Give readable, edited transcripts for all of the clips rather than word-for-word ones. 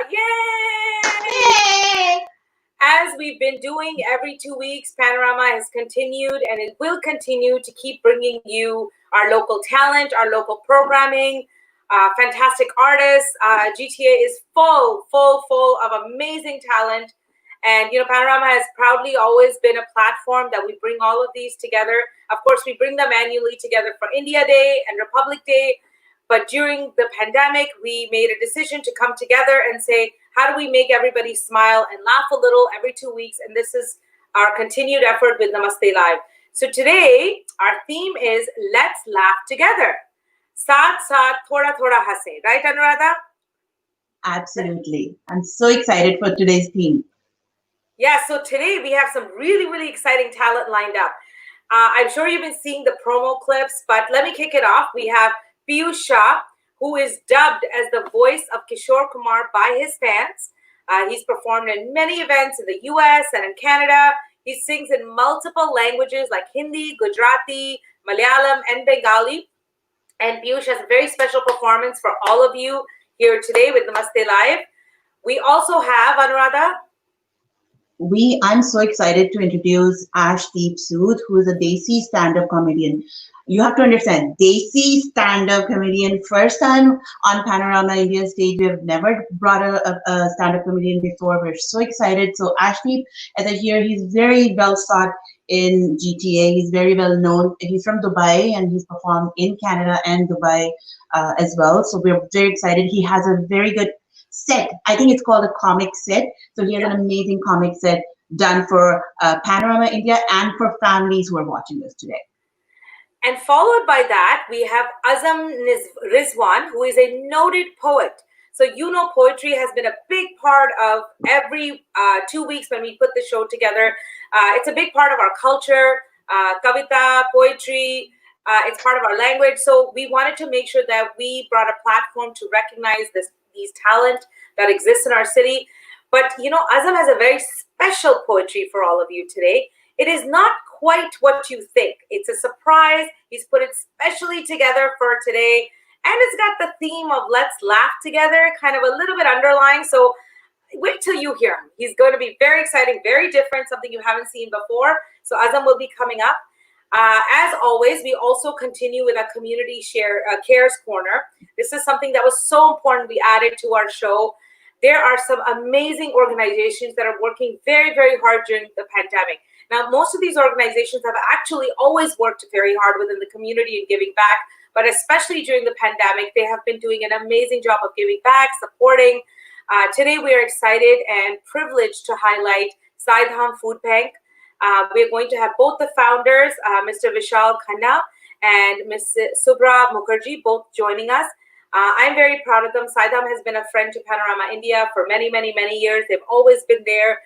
Yay! As we've been doing every 2 weeks, Panorama has continued and it will continue to keep bringing you our local talent, our local programming, fantastic artists. GTA is full of amazing talent. And, Panorama has proudly always been a platform that we bring all of these together. Of course, we bring them annually together for India Day and Republic Day. But during the pandemic, we made a decision to come together and say, how do we make everybody smile and laugh a little every 2 weeks? And this is our continued effort with Namaste Live. So today, our theme is Let's Laugh Together. Saath saath thoda thoda hase. Right, Anuradha? Absolutely. I'm so excited for today's theme. Yeah, so today we have some really exciting talent lined up. I'm sure you've been seeing the promo clips, but let me kick it off. We have Piyush Shah, who is dubbed as the voice of Kishore Kumar by his fans. He's performed in many events in the US and in Canada. He sings in multiple languages like Hindi, Gujarati, Malayalam, and Bengali. And Piyush has a very special performance for all of you here today with Namaste Live. We also have, Anuradha, I'm so excited to introduce Ashdeep Sood, who is a Desi stand-up comedian. You have to understand, Desi stand-up comedian, first time on Panorama India stage. We have never brought a stand-up comedian before. We're so excited. So Ashdeep, as I hear, he's very well sought in GTA. He's very well known. He's from Dubai and he's performed in Canada and Dubai as well. So we're very excited. He has a very good set. I think it's called a comic set. So he has an amazing comic set done for Panorama India and for families who are watching this today. And followed by that, we have Azam Rizwan, who is a noted poet. So poetry has been a big part of every 2 weeks when we put the show together. It's a big part of our culture, kavita, poetry. It's part of our language. So we wanted to make sure that we brought a platform to recognize these talent that exists in our city. But, Azam has a very special poetry for all of you today. It is not quite what you think. It's a surprise. He's put it specially together for today. And it's got the theme of let's laugh together, kind of a little bit underlying. So wait till you hear him. He's going to be very exciting, very different, something you haven't seen before. So Azam will be coming up. As always, we also continue with our community cares corner. This is something that was so important we added to our show. There are some amazing organizations that are working very hard during the pandemic. Now, most of these organizations have actually always worked very hard within the community and giving back, but especially during the pandemic, they have been doing an amazing job of giving back, supporting. Today, we are excited and privileged to highlight Dham Food Bank. We're going to have both the founders, Mr. Vishal Khanna and Ms. Subra Mukherjee, both joining us. I'm very proud of them. Dham has been a friend to Panorama India for many years. They've always been there.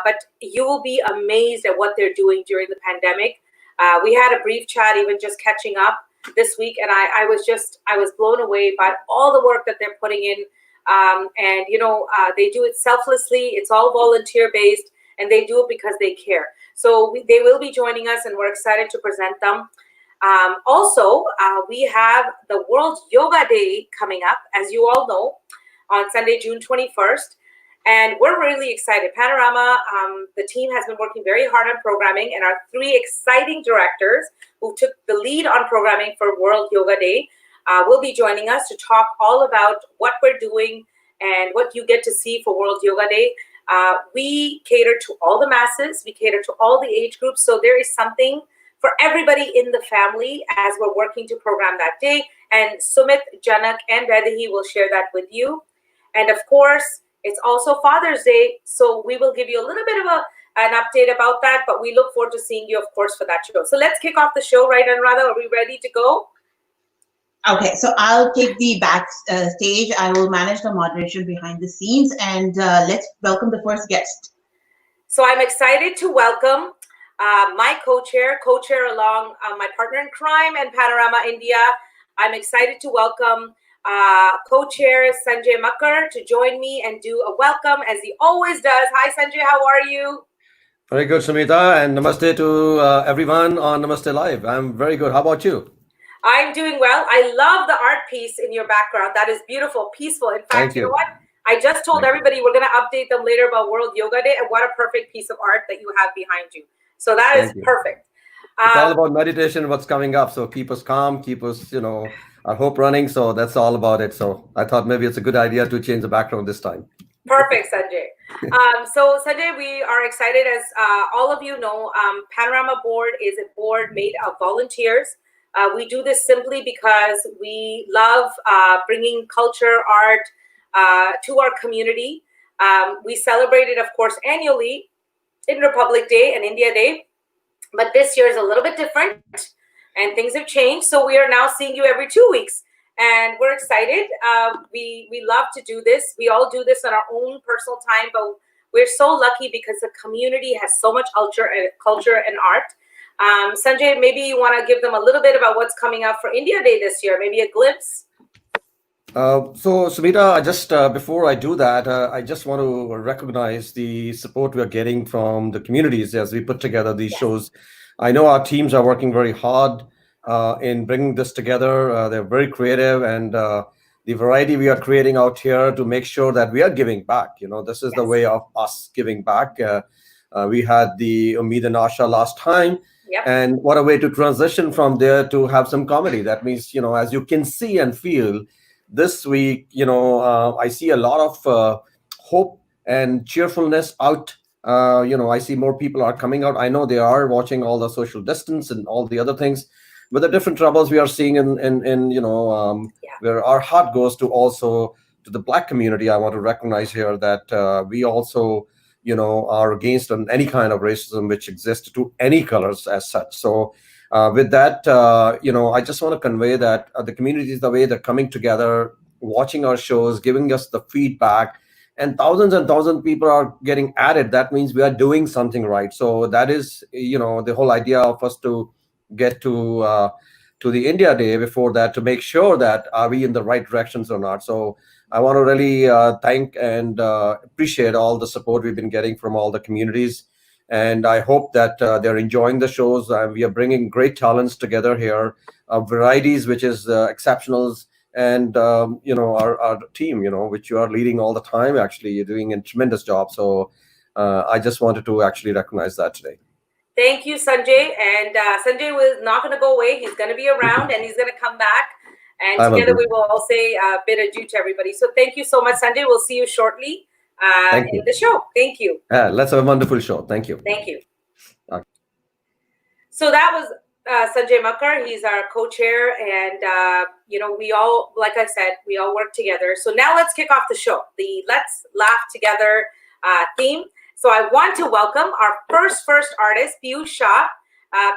But you will be amazed at what they're doing during the pandemic. We had a brief chat, even just catching up this week, and I was blown away by all the work that they're putting in. They do it selflessly. It's all volunteer based, and they do it because they care. So they will be joining us, and we're excited to present them. Also, we have the World Yoga Day coming up, as you all know, on Sunday, June 21st. And we're really excited. Panorama, the team has been working very hard on programming, and our 3 exciting directors who took the lead on programming for World Yoga Day will be joining us to talk all about what we're doing and what you get to see for World Yoga Day. We cater to all the masses. We cater to all the age groups. So there is something for everybody in the family as we're working to program that day. And Sumit, Janak, and Vaidehi will share that with you. And of course, it's also Father's Day, so we will give you a little bit of an update about that, but we look forward to seeing you, of course, for that show. So let's kick off the show, right, Anuradha? Are we ready to go? Okay, so I'll take the backstage. I will manage the moderation behind the scenes, and let's welcome the first guest. So I'm excited to welcome my co-chair along my partner in crime and Panorama India. I'm excited to welcome co-chair Sanjay Makkar to join me and do a welcome as he always does. Hi Sanjay, how are you? Very good, Sumita, and namaste to everyone on Namaste Live. I'm very good. How about you? I'm doing well. I love the art piece in your background. That is beautiful, peaceful. In fact, you know what? I just told Thank you. everybody we're going to update them later about World Yoga Day, and what a perfect piece of art that you have behind you. So that is Thank you. perfect. It's all about meditation, what's coming up. So keep us calm, keep us, our hope running. So that's all about it. So I thought maybe it's a good idea to change the background this time. Perfect, Sanjay. So Sanjay, we are excited, as all of you know, Panorama Board is a board made of volunteers. We do this simply because we love bringing culture, art to our community. We celebrate it, of course, annually in Republic Day and India Day, but this year is a little bit different and things have changed. So we are now seeing you every 2 weeks. And we're excited. We love to do this. We all do this on our own personal time, but we're so lucky because the community has so much culture and art. Sanjay, maybe you want to give them a little bit about what's coming up for India Day this year, maybe a glimpse. So, Sumita, I just before I do that, I just want to recognize the support we are getting from the communities as we put together these shows. I know our teams are working very hard in bringing this together. They're very creative, and the variety we are creating out here to make sure that we are giving back. This is the way of us giving back. We had the Umeed and Asha last time. Yep. And what a way to transition from there to have some comedy. That means, as you can see and feel, this week, I see a lot of hope and cheerfulness out. I see more people are coming out. I know they are watching all the social distance and all the other things, but the different troubles we are seeing where our heart goes to also to the Black community. I want to recognize here that we also, are against any kind of racism which exists to any colors as such. So with that, I just want to convey that the communities, the way they're coming together, watching our shows, giving us the feedback, and thousands of people are getting added. That means we are doing something right. So that is, the whole idea of us to get to the India Day before that to make sure that are we in the right directions or not. So I want to really thank and appreciate all the support we've been getting from all the communities. And I hope that they're enjoying the shows. We are bringing great talents together here, varieties, which is exceptionals. And, our team, which you are leading all the time. Actually, you're doing a tremendous job. So I just wanted to actually recognize that today. Thank you, Sanjay. And Sanjay was not going to go away. He's going to be around and he's going to come back. And together we will all say a bit adieu to everybody. So thank you so much, Sanjay. We'll see you shortly in the show. Thank you. Let's have a wonderful show. Thank you. Thank you. Okay. So that was Sanjay Makkar. He's our co-chair. And, we all, like I said, we all work together. So now let's kick off the show, the Let's Laugh Together theme. So I want to welcome our first artist, Piyush Shah.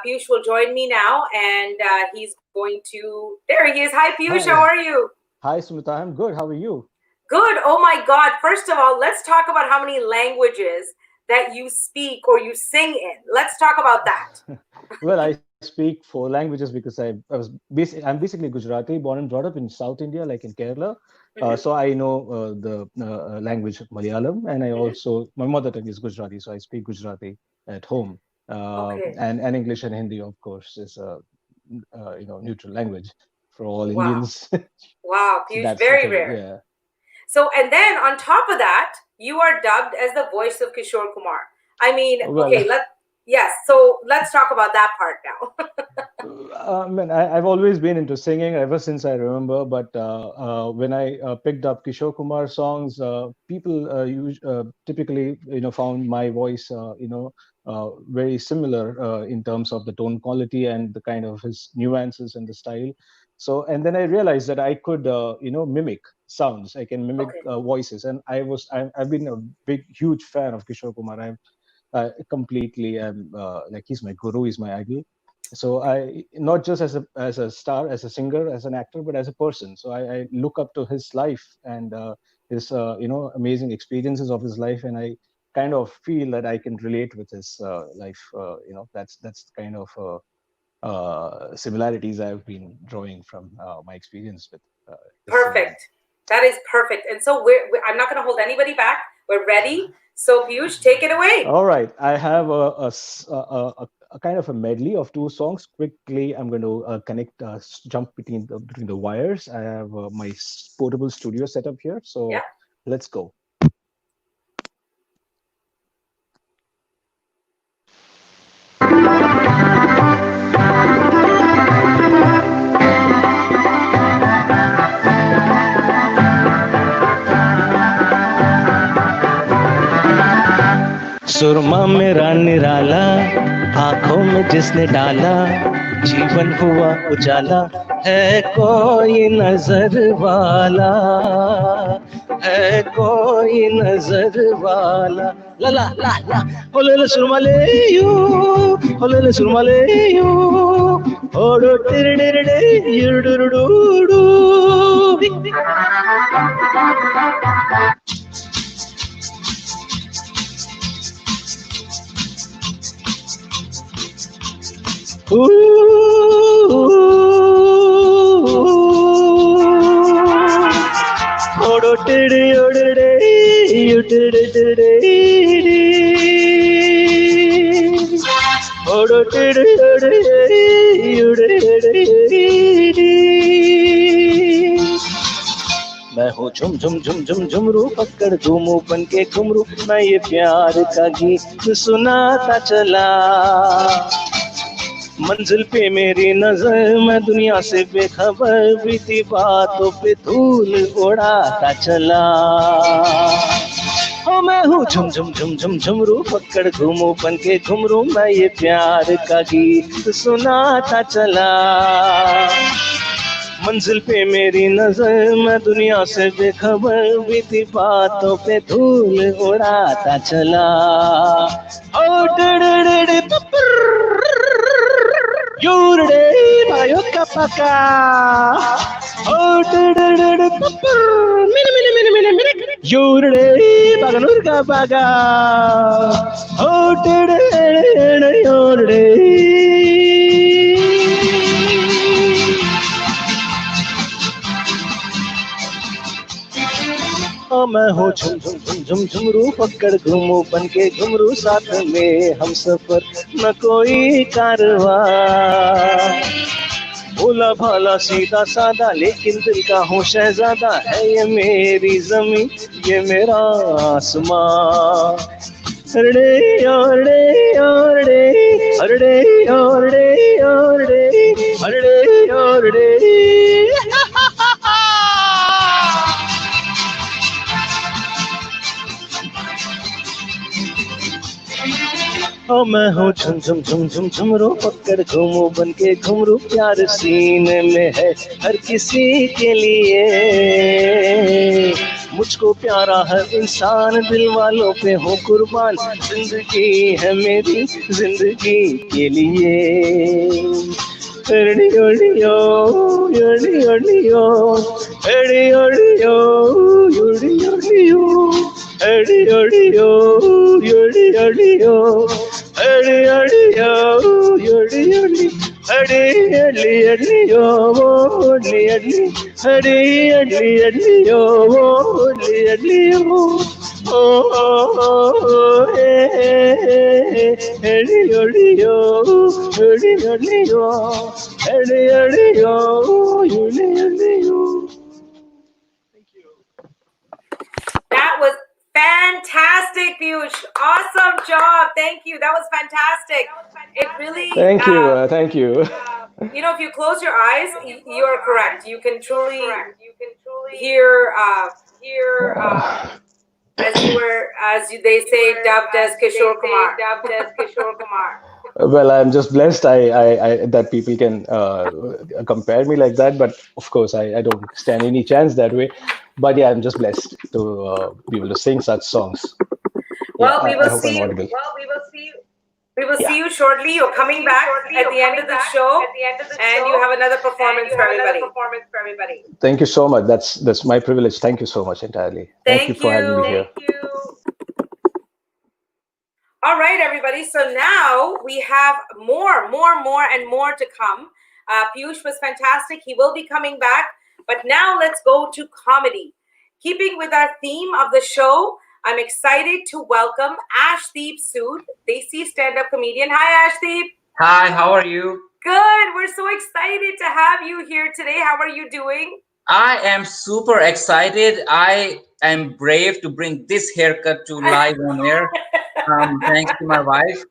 Piyush will join me now, and he's going to... There he is. Hi, Piyush. How are you? Hi, Sumita. I'm good. How are you? Good. Oh, my God. First of all, let's talk about how many languages that you speak or you sing in. Let's talk about that. Well, I speak 4 languages because I'm basically Gujarati, born and brought up in South India, like in Kerala. So I know the language Malayalam, and I also, my mother tongue is Gujarati, so I speak Gujarati at home. And English and Hindi, of course, is a neutral language for all Indians. Wow, Piyush, very rare. Yeah. So, and then on top of that, you are dubbed as the voice of Kishore Kumar. I mean, so let's talk about that part now. I've always been into singing ever since I remember, but when I picked up Kishore Kumar songs, people typically, found my voice, very similar in terms of the tone quality and the kind of his nuances and the style. So, and then I realized that I could, mimic sounds. I can mimic voices, and I've been a huge fan of Kishore Kumar. Completely am like he's my guru, he's my idol. So I, not just as a star, as a singer, as an actor, but as a person. So I look up to his life and his amazing experiences of his life, and I kind of feel that I can relate with his life. That's the kind of similarities I've been drawing from my experience with. Perfect. That is perfect. And so I'm not going to hold anybody back. We're ready. So Piyush, take it away. All right. I have a kind of a medley of 2 songs. Quickly, I'm going to jump between the wires. I have my portable studio set up here. So Let's go. सुरमा मेरा निराला, आंखों में जिसने डाला, जीवन हुआ उजाला, है कोई नजर वाला, है कोई नजर वाला। ला ला ला ला, होले ले सुरमा ले यू, होले ले सुरमा ले यू, ओडो टिरे टिरे डे, युडुडुडुडू। ओडो टिड़े ओडे युडुडे ओडो टिड़े ओडे युडे। मैं हूँ झुम झुम झुम झुम झुमरू, पकड़ घूमू बन के घुमरू, मैं ये प्यार का गीत सुनाता चला। मंजिल पे मेरी नजर, मैं दुनिया से बेखबर, बीती बातों पे धूल उड़ाता चला। ओ मैं हूँ झुम झुम झुम झुम झुमरू, पकड़ घूमू बन के घुमरू, मैं ये प्यार का गीत सुनाता चला। मंजिल पे मेरी नजर, मैं दुनिया से बेखबर, बीती बातों पे धूल उड़ाता चला। ओ day Yurde bayoka paka. Oh, Yurde baganurga baga. Oh, Yurde. मैं हूँ झुम झुम झुम झुम झुमरू, पकड़ घूमू बन के घुमरू, साथ में हम सफर न कोई कारवा। भोला भाला सीधा सादा, लेकिन दिल का हूँ शहजादा, है ये मेरी जमीन, ये मेरा आसमां। अरे अरे अरे अरे अरे अरे अरे अरे। मैं हूँ झुम झुम झुम झुम झुमरू, पकड़ घूमू बन के घुमरू, प्यार सीने में है हर किसी के लिए। मुझको प्यारा है इंसान, दिल वालों पे हूँ कुर्बान, जिंदगी है मेरी जिंदगी के लिए। Eddie Odio, Eddie Odio, Eddie Odio, Eddie Odio, Eddie Odio, Eddie Odio, Eddie Odio, Eddie Odio, Eddie Eddie Eddie oh, Eddie Eddie Eddie Eddie Eddie oh, Eddie Eddie oh, oh, Eddie Eddie oh, Eddie Eddie oh, Eddie Eddie oh, Eddie Eddie oh. That was fantastic, Piyush. Awesome job. Thank you. That was fantastic. It really. Thank you. Thank you. You know, if you close your eyes, you are correct. You can truly hear, they say, dubbed as Kishore Kumar. Well, I'm just blessed I that people can compare me like that. But of course, I don't stand any chance that way. But yeah, I'm just blessed to be able to sing such songs. Well, yeah, we will see you. We will see you shortly. You're coming back at the end of the show, and you have another performance for everybody. Thank you so much. That's my privilege. Thank you so much entirely. Thank you for having me here. All right, everybody. So now we have more to come. Piyush was fantastic. He will be coming back. But now let's go to comedy. Keeping with our theme of the show, I'm excited to welcome Ashdeep Sood, Desi stand-up comedian. Hi, Ashdeep. Hi, how are you? Good. We're so excited to have you here today. How are you doing? I am super excited. I I'm brave to bring this haircut to live on air. Thanks to my wife.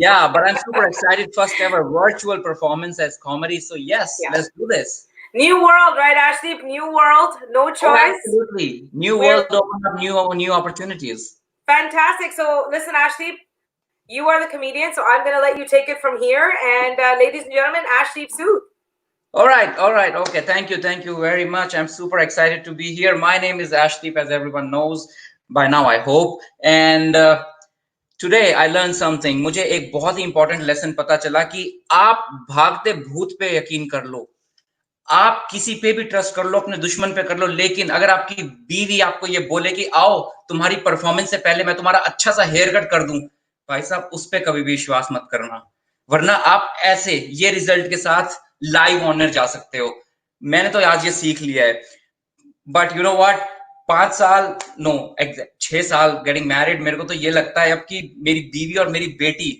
Yeah, but I'm super excited. First ever virtual performance as comedy. So yes, Yeah. let's do this. New world, right, Ashdeep? New world, no Oh, choice. absolutely. New We're world open up new opportunities. fantastic. So listen, Ashdeep, you are the comedian, so I'm going to let you take it from here. And ladies and gentlemen, Ashdeep Sood. All right, okay. Thank you very much. I'm super excited to be here. My name is Ashdeep, as everyone knows by now, I hope. And today I learned something. मुझे एक बहुत ही important lesson पता चला कि आप भागते भूत पे यकीन कर लो, आप किसी पे भी ट्रस्ट कर लो, अपने दुश्मन पे कर लो, लेकिन अगर आपकी बीवी आपको ये बोले कि आओ तुम्हारी परफॉर्मेंस से पहले मैं तुम्हारा अच्छा सा हेयर कट कर दूं, भाई साहब उस पे कभी भी विश्वास मत करना, वरना आप ऐसे ये रिजल्ट के साथ लाइव ऑनर जा सकते हो। मैंने तो आज ये सीख लिया है। बट यू नो व्हाट, 5 साल नो एग्जैक्ट 6 साल गेटिंग मैरिड, मेरे को तो ये लगता है अब कि मेरी बीवी और मेरी बेटी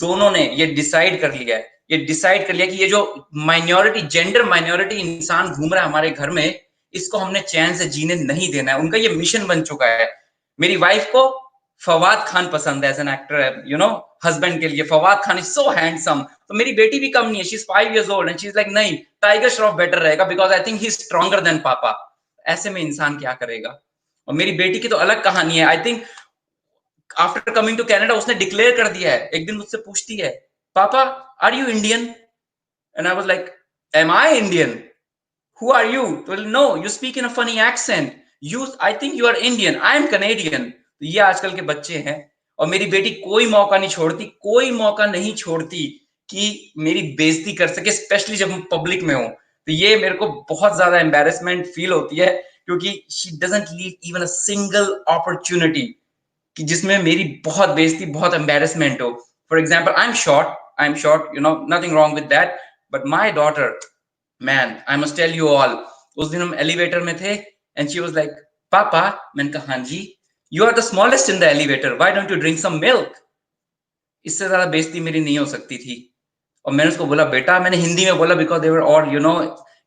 दोनों ने ये डिसाइड कर लिया है, ये डिसाइड कर लिया कि ये जो माइनॉरिटी, जेंडर माइनॉरिटी इंसान घूम रहा है हमारे घर में, इसको हमने चैन से जीने नहीं देना है। उनका ये मिशन बन चुका है। मेरी वाइफ को फवाद खान पसंद है as an actor, you know, husband के लिए Fawad Khan is so handsome. तो मेरी बेटी भी कम नहीं है, she is 5 years old and she is like नहीं, टाइगर श्रॉफ बेटर रहेगा because I think he is stronger than पापा। ऐसे में इंसान क्या करेगा। और मेरी बेटी की तो अलग कहानी है। I think after coming to Canada उसने डिक्लेयर कर दिया है। एक दिन मुझसे पूछती है, पापा are you Indian? And I was like, am I Indian? Who are you? Well, no, you speak in a funny accent. I think you are Indian. I am Canadian. तो ये आजकल के बच्चे हैं। और मेरी बेटी कोई मौका नहीं छोड़ती, कोई मौका नहीं छोड़ती कि मेरी बेइज्जती कर सके, स्पेशली जब हम पब्लिक में हो। तो ये मेरे को बहुत ज्यादा एम्बैरेसमेंट फील होती है, क्योंकि she doesn't leave even a single opportunity कि जिसमें मेरी बहुत बेइज्जती, बहुत एम्बैरेसमेंट हो। For example, I am short, you know, nothing wrong with that, but my daughter, man I must tell you all, उस दिन हम एलिवेटर में थे एंड शी वाज लाइक, पापा, मैंने कहा हाँ जी, you are the smallest in the elevator, why don't you drink some milk. इससे ज्यादा बेइज्जती मेरी नहीं हो सकती थी। और मैंने उसको बोला, बेटा, मैंने हिंदी में बोला बिकॉज देवर और you no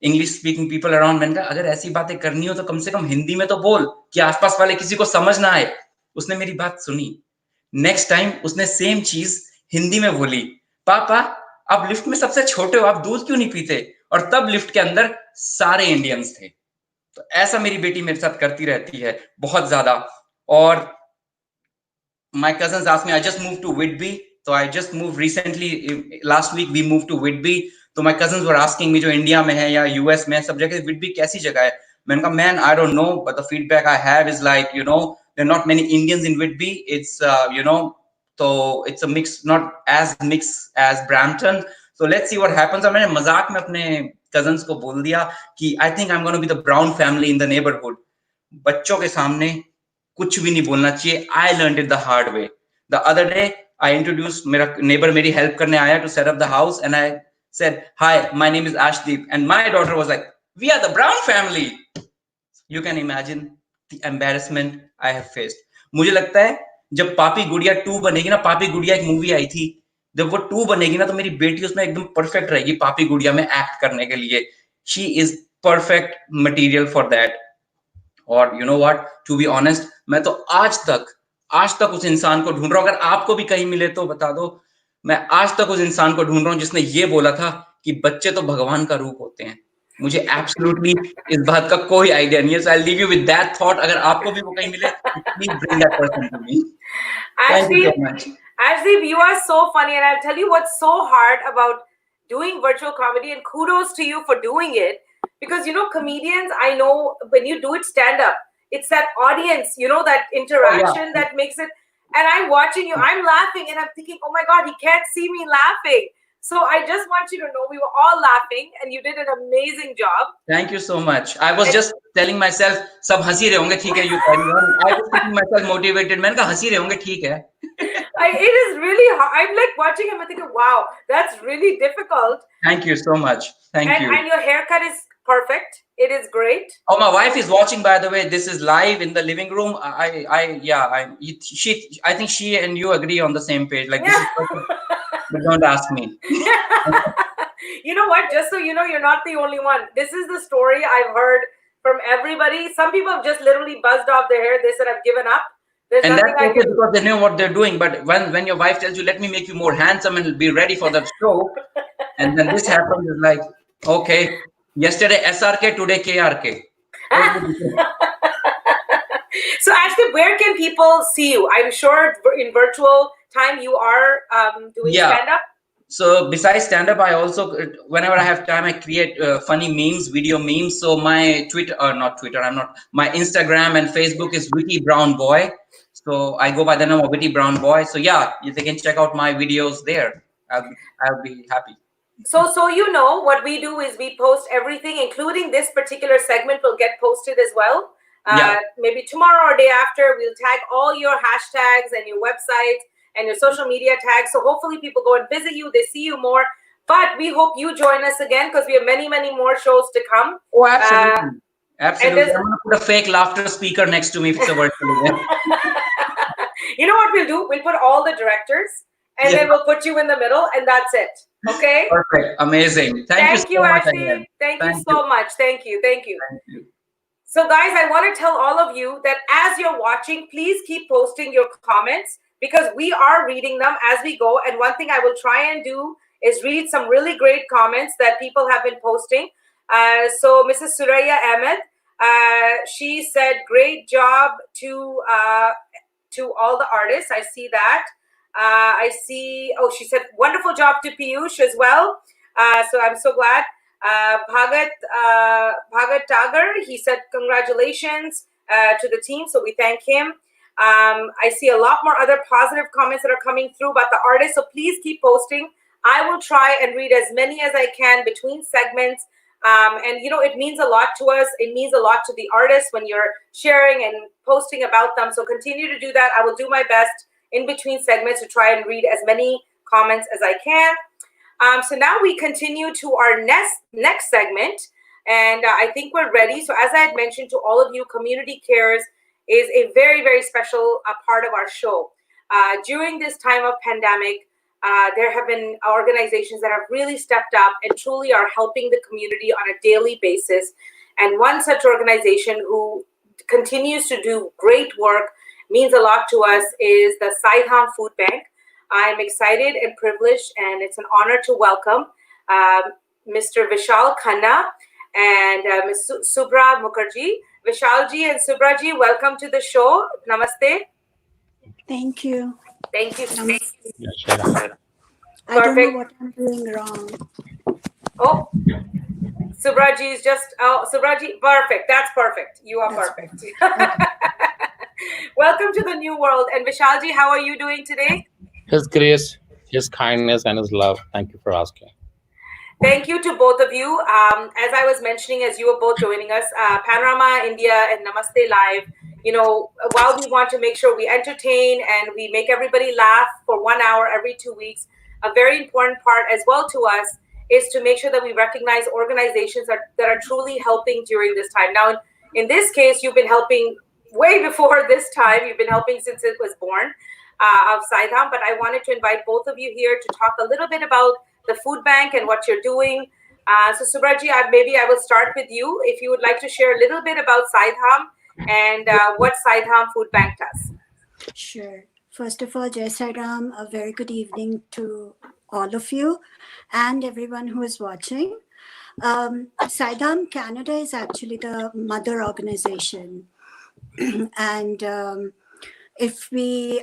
English speaking people around. मैंने कहा अगर ऐसी बातें करनी हो तो कम से कम हिंदी में तो बोल कि आसपास वाले किसी को समझ ना आए। उसने मेरी बात सुनी। नेक्स्ट टाइम उसने सेम चीज हिंदी में बोली, पापा आप लिफ्ट में सबसे छोटे हो, आप दूध क्यों नहीं पीते? और तब लिफ्ट के अंदर सारे इंडियंस थे। तो ऐसा मेरी बेटी मेरे साथ करती रहती है बहुत ज्यादा। और my cousins asked me, I just moved to Whitby, so I just moved recently, last week we moved to Whitby, तो my cousins were asking me जो इंडिया में है या यूएस में, सब जगह Whitby कैसी जगह है? मैंने कहा, man, I don't know, but the feedback I have is like, you know, there are not many Indians in Whitby. It's you know, so it's a mix, not as mix as Brampton. So let's see what happens. और मैंने मजाक में अपने cousins को बोल दिया कि I think I'm going to be the brown family in the neighborhood. बच्चों के सामने कुछ भी नहीं बोलना चाहिए। I learn it the hard way. The other day I introduce, मेरा नेबर मेरी हेल्प करने आया to set up the house and I said, hi, my name is Ashdeep, and my daughter was like, we are the brown family. You can imagine the embarrassment I have faced. मुझे लगता है जब पापी गुड़िया 2 बनेगी ना, पापी गुड़िया एक मूवी आई थी, जब वो 2 बनेगी ना तो मेरी बेटी उसमें एकदम परफेक्ट रहेगी पापी गुड़िया में एक्ट करने के लिए। She is perfect material for that. और you know what, to be honest, मैं तो आज तक उस इंसान को ढूंढ रहा हूं। अगर आपको भी कहीं मिले तो बता दो। मैं आज तक उस इंसान को ढूंढ रहा हूं जिसने ये बोला था कि बच्चे तो भगवान का रूप होते हैं। मुझे एब्सोल्युटली इस बात का कोई आइडिया नहीं है। So I leave you with that thought. अगर आपको भी वो कहीं मिले, please bring that person to me. Thank you so much. Ashdeep, you are so funny, and I'll tell you what's so hard about doing virtual comedy, and kudos to you for doing it, because you know, comedians, I know when you do it stand up, it's that audience, you know, that interaction that makes it. And I'm watching you, I'm laughing, and I'm thinking, oh my god, he can't see me laughing. So I just want you to know we were all laughing, and you did an amazing job. Thank you so much. I was just telling myself, सब हंसी रहे होंगे, ठीक है, you carry on. I was keeping myself motivated. मैंने कहा हंसी रहे होंगे, ठीक है. It is really hard. I'm like watching him and thinking, wow, that's really difficult. Thank you so much. Thank you. And your haircut is perfect. It is great. Oh, my wife is watching, by the way. This is live in the living room. I think she and you agree on the same page. Like, this is perfect. But don't ask me. You know what? Just so you know, you're not the only one. This is the story I've heard from everybody. Some people have just literally buzzed off their hair. They said, I've given up. There's And nothing that's I okay can do. because they know what they're doing. But when your wife tells you, let me make you more handsome and be ready for that show, and then this happens, it's like, okay, yesterday SRK, today KRK. So actually, where can people see you? I'm sure in virtual time you are doing Yeah. stand-up. So besides stand-up, I also, whenever I have time, I create funny memes, video memes. So my Twitter, or not Twitter, my Instagram and Facebook is Witty Brown Boy. So I go by the name of Witty Brown Boy. So yeah, they can check out my videos there. I'll be happy. So you know what we do is we post everything, including this particular segment will get posted as well. Yeah. Maybe tomorrow or day after, we'll tag all your hashtags and your website and your social media tags. So hopefully people go and visit you, they see you more. But we hope you join us again because we have many, many more shows to come. Oh, absolutely. Absolutely. And I'm going to put a fake laughter speaker next to me if it's a virtual event. You know what we'll do? We'll put all the directors and then we'll put you in the middle and that's it. Okay? Perfect. Amazing. Thank you so much Ashdeep. again. Thank you so much. Thank you. Thank you. So guys, I want to tell all of you that as you're watching, please keep posting your comments because we are reading them as we go. And one thing I will try and do is read some really great comments that people have been posting. So Mrs. Suraya Ahmed, she said, great job to all the artists. I see that. I see, she said, wonderful job to Piyush as well. So I'm so glad. Bhagat Tagar, he said congratulations to the team, so we thank him. I see a lot more other positive comments that are coming through about the artists, so please keep posting. I will try and read as many as I can between segments. And you know, it means a lot to us. It means a lot to the artists when you're sharing and posting about them. So continue to do that. I will do my best in between segments to try and read as many comments as I can. So now we continue to our next segment, and I think we're ready. So as I had mentioned to all of you, Community Cares is a very, very special part of our show. During this time of pandemic, there have been organizations that have really stepped up and truly are helping the community on a daily basis. And one such organization who continues to do great work, means a lot to us, is the Dham Food Bank. I'm excited and privileged, and it's an honor to welcome Mr. Vishal Khanna and Ms. Subra Mukherjee. Vishalji and Subraji, welcome to the show. Namaste. Thank you. Thank you. Namaste. I don't know what I'm doing wrong. Oh, Subraji is just, Subraji, perfect. That's perfect. You are perfect. Okay. Welcome to the new world. And Vishalji, how are you doing today? His grace, His kindness, and His love. Thank you for asking. Thank you to both of you. As I was mentioning, as you were both joining us, Panorama India and Namaste Live, you know, while we want to make sure we entertain and we make everybody laugh for 1 hour every 2 weeks, a very important part as well to us is to make sure that we recognize organizations that are truly helping during this time. Now, in this case, you've been helping way before this time. You've been helping since it was born. Of Dham, but I wanted to invite both of you here to talk a little bit about the food bank and what you're doing. So Subraji, maybe I will start with you. If you would like to share a little bit about Dham and what Dham Food Bank does. Sure. First of all, Jai Sai Ram, a very good evening to all of you and everyone who is watching. Dham Canada is actually the mother organization. And if we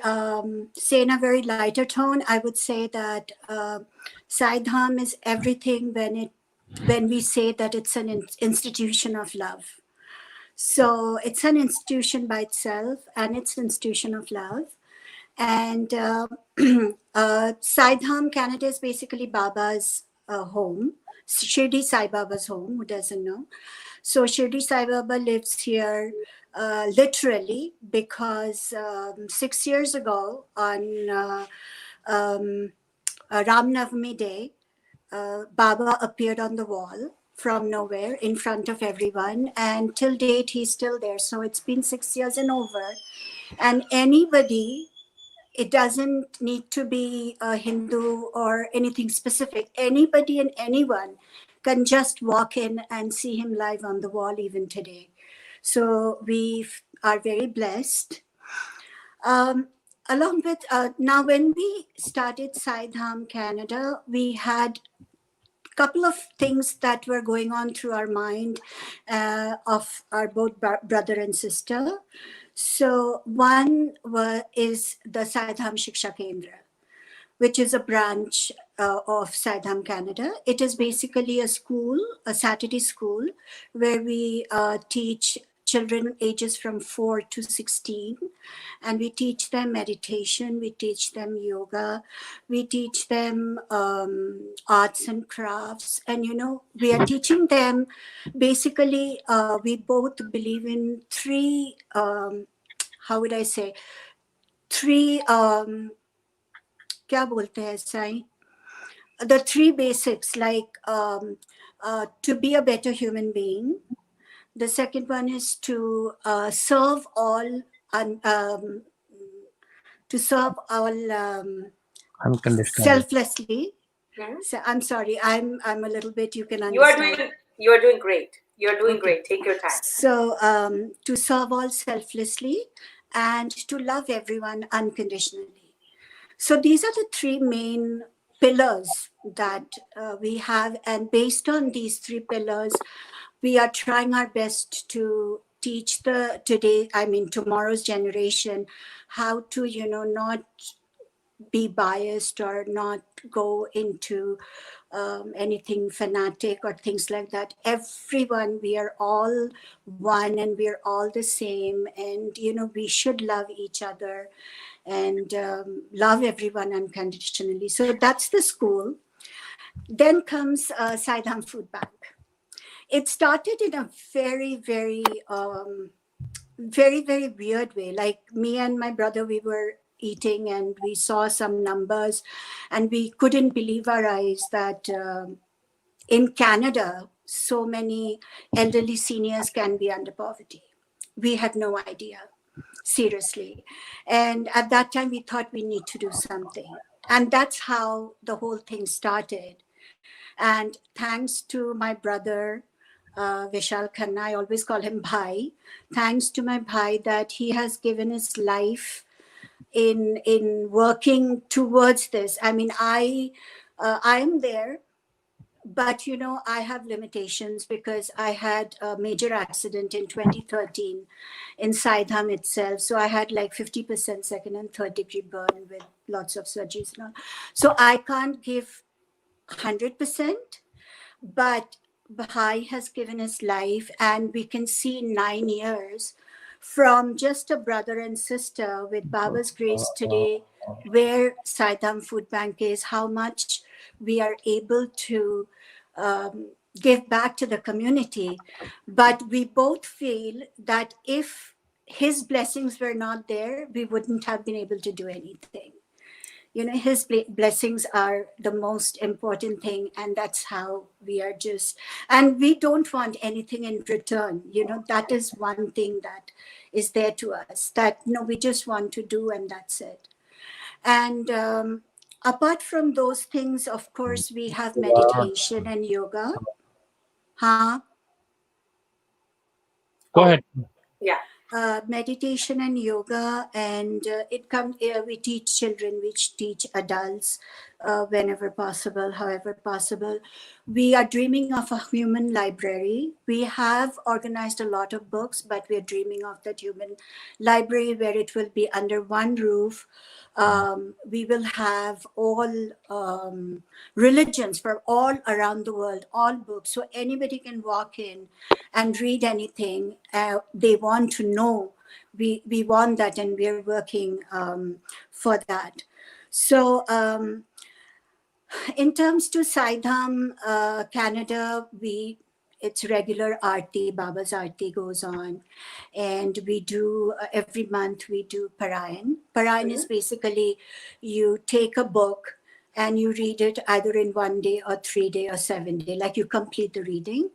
say in a very lighter tone, I would say that Dham is everything when we say that it's an institution of love. So it's an institution by itself, and it's an institution of love. And Dham Canada is basically Baba's home, Shirdi Sai Baba's home, who doesn't know. So Shirdi Sai Baba lives here literally because 6 years ago on Ram Navami Day, Baba appeared on the wall from nowhere in front of everyone, and till date he's still there. So it's been 6 years and over, and anybody, it doesn't need to be a Hindu or anything specific, anybody and anyone can just walk in and see him live on the wall even today. So we are very blessed. Along with, now when we started Sai Dham Canada, we had a couple of things that were going on through our mind of our both brother and sister. So one is the Sai Dham Shiksha Kendra, which is a branch of Sai Dham Canada. It is basically a school, a Saturday school, where we teach children ages from 4 to 16. And we teach them meditation, we teach them yoga, we teach them arts and crafts. And, you know, we are teaching them, basically, we both believe in three, how would I say, three, क्या बोलते हैं Sai? The three basics, like to be a better human being. The second one is to serve all, selflessly. So I'm sorry, I'm a little bit, you can understand. You are doing great. You're doing great. Take your time. So to serve all selflessly and to love everyone unconditionally. So these are the three main pillars that we have, and based on these three pillars, we are trying our best to teach tomorrow's generation how to, you know, not be biased or not go into anything fanatic or things like that. Everyone, we are all one and we are all the same, and, you know, we should love each other and love everyone unconditionally. So that's the school. Then comes Sai Dham Food Bank. It started in a very, very, very weird way. Like me and my brother, we were eating and we saw some numbers and we couldn't believe our eyes that in Canada, so many elderly seniors can be under poverty. We had no idea, seriously. And at that time, we thought we need to do something. And that's how the whole thing started. And thanks to my brother, Vishal Khanna, I always call him Bhai. Thanks to my Bhai that he has given his life in working towards this. I mean, I am there, but, you know, I have limitations because I had a major accident in 2013 in Sai Dham itself. So I had like 50% second and third degree burn with lots of surgeries and all. So I can't give 100%, but Bhai has given his life, and we can see 9 years from just a brother and sister with Baba's grace today, where Sai Dham Food Bank is, how much we are able to give back to the community. But we both feel that if his blessings were not there, we wouldn't have been able to do anything. You know, his blessings are the most important thing, and that's how we are just, and we don't want anything in return. You know, that is one thing that is there to us, that, you know, we just want to do, and that's it. And apart from those things, of course, we have meditation and yoga. Huh? Go ahead. Yeah. Meditation and yoga, and we teach children, we teach adults whenever possible, however possible. We are dreaming of a human library. We have organized a lot of books, but we are dreaming of that human library where it will be under one roof. We will have all religions from all around the world, all books, so anybody can walk in and read anything they want to know. We want that, and we're working for that. So in terms to Sai Dham Canada, it's regular Aarti, Baba's Aarti goes on. And we do, every month we do Parayan. Parayan is basically, you take a book and you read it either in 1 day or 3 day or 7 day, like you complete the reading.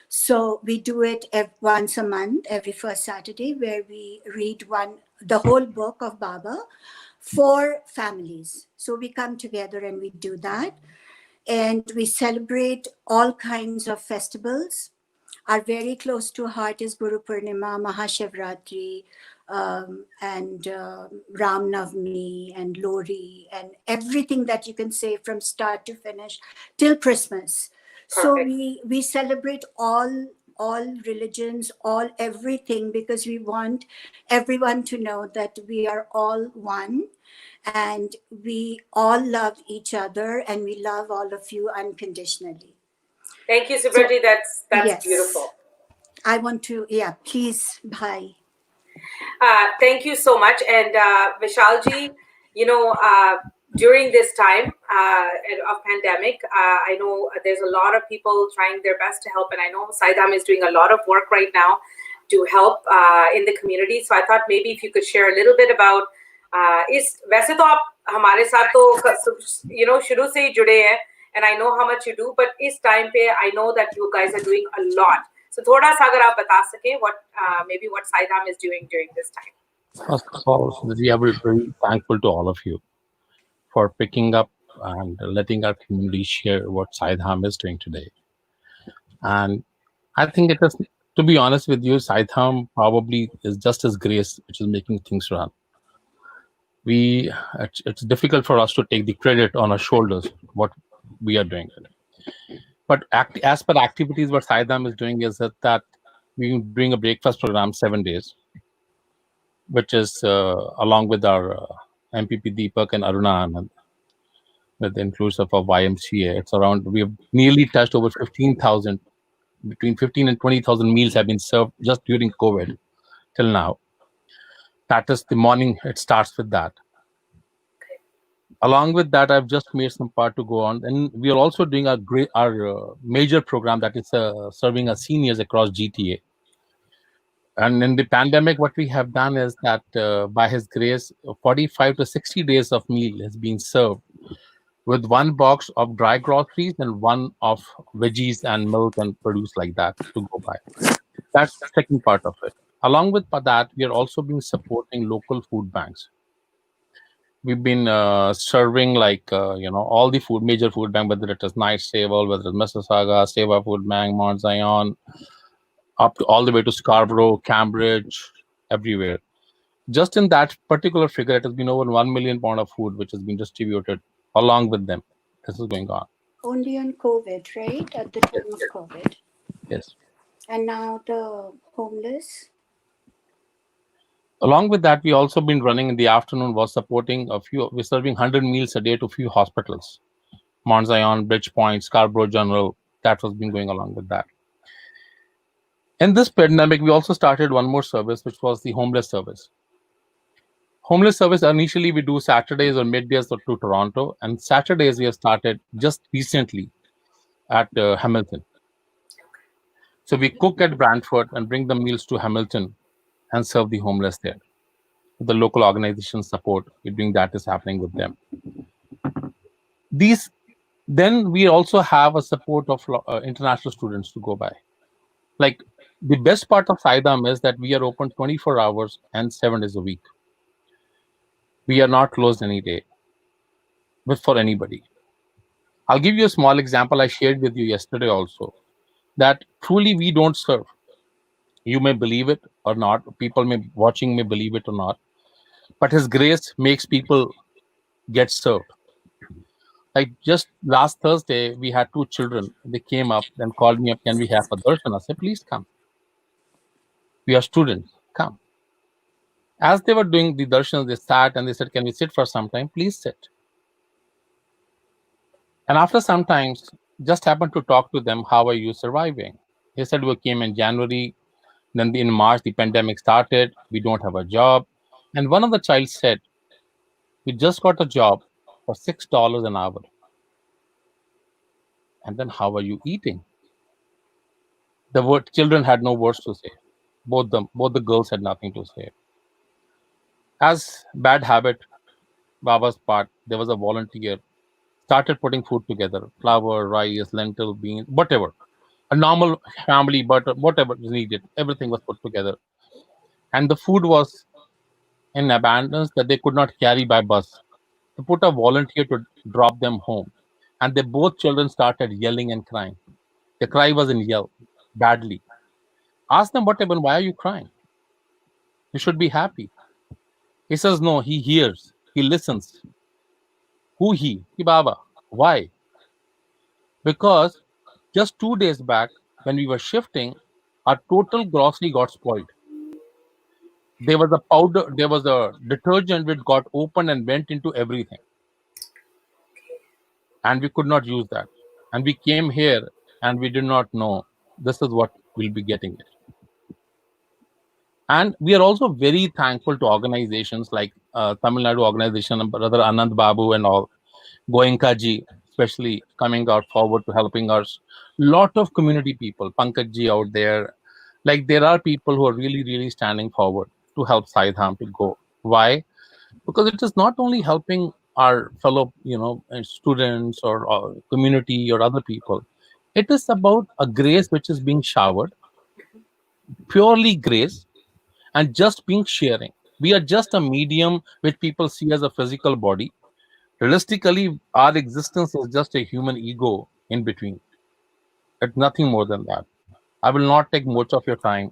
So we do it once a month, every first Saturday, where we read the whole book of Baba for families. So we come together and we do that. and we celebrate all kinds of festivals. Are very close to heart is Guru Purnima, Mahashivratri, and Ram Navami and Lori and everything that you can say from start to finish till Christmas. So Perfect. we celebrate all religions, all everything, because we want everyone to know that we are all one and we all love each other and we love all of you unconditionally. Thank you, So, Subrati. That's yes. beautiful. I want to, yeah, please, bye. Thank you so much. And Vishalji, during this time of pandemic, I know there's a lot of people trying their best to help. And I know Saidam is doing a lot of work right now to help in the community. So I thought maybe if you could share a little bit about इस वैसे तो आप हमारे साथ तो शुरू से ही जुड़े हैं and I know how much you do, but इस time पे I know that you guys are doing a lot. So थोड़ा सा अगर आप बता सकें what maybe what Saidam is doing during this time. First of all, we are very thankful to all of you for picking up and letting our community share what Saidham is doing today. And I think it is, to be honest with you, Saidham probably is just as grace which is making things run. It's difficult for us to take the credit on our shoulders what we are doing. But as per activities, what Saidam is doing is that we bring a breakfast program 7 days, which is along with our MPP Deepak and Aruna Anand, with the inclusive of YMCA. It's around, we have nearly touched over 15,000, between 15 and 20,000 meals have been served just during COVID till now. That is the morning, it starts with that. Along with that, I've just made some part to go on, and we are also doing our major program that is serving our seniors across GTA. And in the pandemic, what we have done is that by His grace, 45 to 60 days of meal has been served with one box of dry groceries and one of veggies and milk and produce like that to go by. That's the second part of it. Along with that, we are also been supporting local food banks. We've been serving all the major food bank, whether it is Night Stable, whether it's Mississauga, Seva Food Bank, Mount Zion, up to all the way to Scarborough, Cambridge, everywhere. Just in that particular figure, it has been over 1 million pound of food which has been distributed along with them. This is going on. Only on COVID, right? At the time of COVID. Yes. And now the homeless. Along with that, we also been running in the afternoon was supporting we're serving 100 meals a day to a few hospitals. Mount Zion, Bridgepoint, Scarborough General, that was been going along with that. In this pandemic, we also started one more service, which was the homeless service. Homeless service, initially we do Saturdays or middays to Toronto, and Saturdays we have started just recently at Hamilton. So we cook at Brantford and bring the meals to Hamilton and serve the homeless there. The local organization support, we're doing that is happening with them. Then we also have a support of international students to go by. Like the best part of Saidam is that we are open 24 hours and 7 days a week. We are not closed any day, but for anybody. I'll give you a small example I shared with you yesterday also, that truly we don't serve. You may believe it or not. People watching may believe it or not. But His grace makes people get served. Like just last Thursday, we had 2 children. They came up and called me up, can we have a darshan? I said, please come. We are students, come. As they were doing the darshan, they sat and they said, can we sit for some time? Please sit. And after some time, just happened to talk to them, how are you surviving? They said, we came in January. Then in March, the pandemic started. We don't have a job. And one of the child said, we just got a job for $6 an hour. And then how are you eating? The children had no words to say. Both the girls had nothing to say. As bad habit, Baba's part, there was a volunteer, started putting food together, flour, rice, lentil, beans, whatever. A normal family, butter, whatever is needed, everything was put together. And the food was in abundance that they could not carry by bus. They put a volunteer to drop them home. and they both children started yelling and crying. The cry was in yell, badly. Ask them what happened. Why are you crying? You should be happy. He says, no, he hears, he listens. Who he? Ki Baba. Why? Because just 2 days back, when we were shifting, our total grocery got spoiled. There was a powder, there was a detergent which got opened and went into everything. And we could not use that. And we came here and we did not know this is what we'll be getting it. And we are also very thankful to organizations like Tamil Nadu organization, Brother Anand Babu and all, Goenka ji, especially coming out forward to helping us. Lot of community people, Pankaj ji out there. Like there are people who are really, really standing forward to help Sai Dham to go. Why? Because it is not only helping our fellow, students or community or other people. It is about a grace which is being showered, purely grace, and just being sharing. We are just a medium which people see as a physical body. Realistically, our existence is just a human ego in between. It's nothing more than that. I will not take much of your time.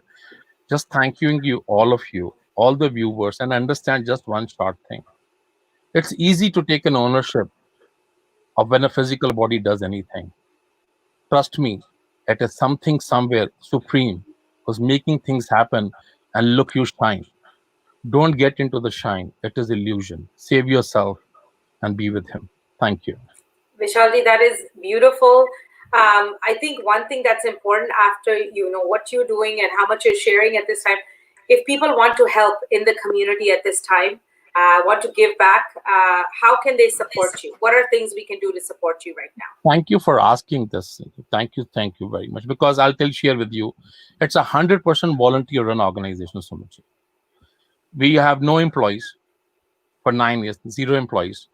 Just thanking you, all the viewers, and understand just one short thing. It's easy to take an ownership of when a physical body does anything. Trust me, it is something somewhere supreme who's making things happen, and look, you shine. Don't get into the shine. It is illusion. Save yourself and be with him. Thank you. Vishalji, that is beautiful. I think one thing that's important after what you're doing and how much you're sharing at this time, if people want to help in the community at this time, want to give back, how can they support you? What are things we can do to support you right now? Thank you for asking this. Thank you very much. Because I'll share with you, it's 100% volunteer-run organization, Sumachi. We have no employees for 9 years, 0 employees.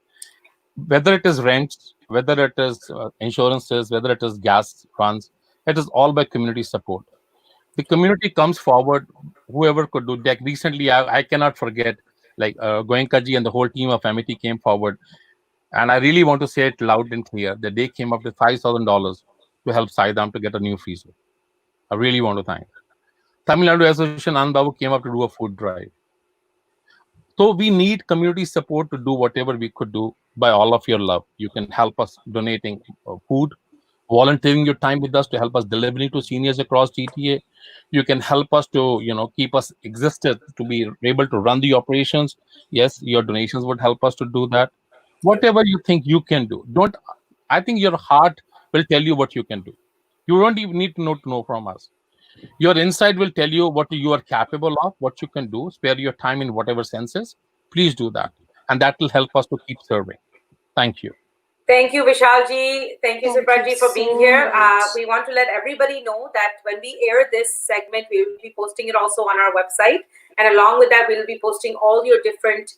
Whether it is rents, whether it is insurances, whether it is gas runs, it is all by community support. The community comes forward, whoever could do that. Recently, I cannot forget, like Goenka ji and the whole team of Amity came forward. And I really want to say it loud and clear that they came up with $5,000 to help Sai Dham to get a new freezer. I really want to thank. Tamil Nadu Association Anand Babu came up to do a food drive. So we need community support to do whatever we could do by all of your love. You can help us donating food, volunteering your time with us to help us delivering to seniors across GTA. You can help us to, keep us existed to be able to run the operations. Yes, your donations would help us to do that. Whatever you think you can do. I think your heart will tell you what you can do. You don't even need to know from us. Your inside will tell you what you are capable of, what you can do. Spare your time in whatever senses. Please do that. And that will help us to keep serving. Thank you. Thank you, Vishalji. Thank you, Sirpanji, for being here. We want to let everybody know that when we air this segment, we will be posting it also on our website. And along with that, we will be posting all your different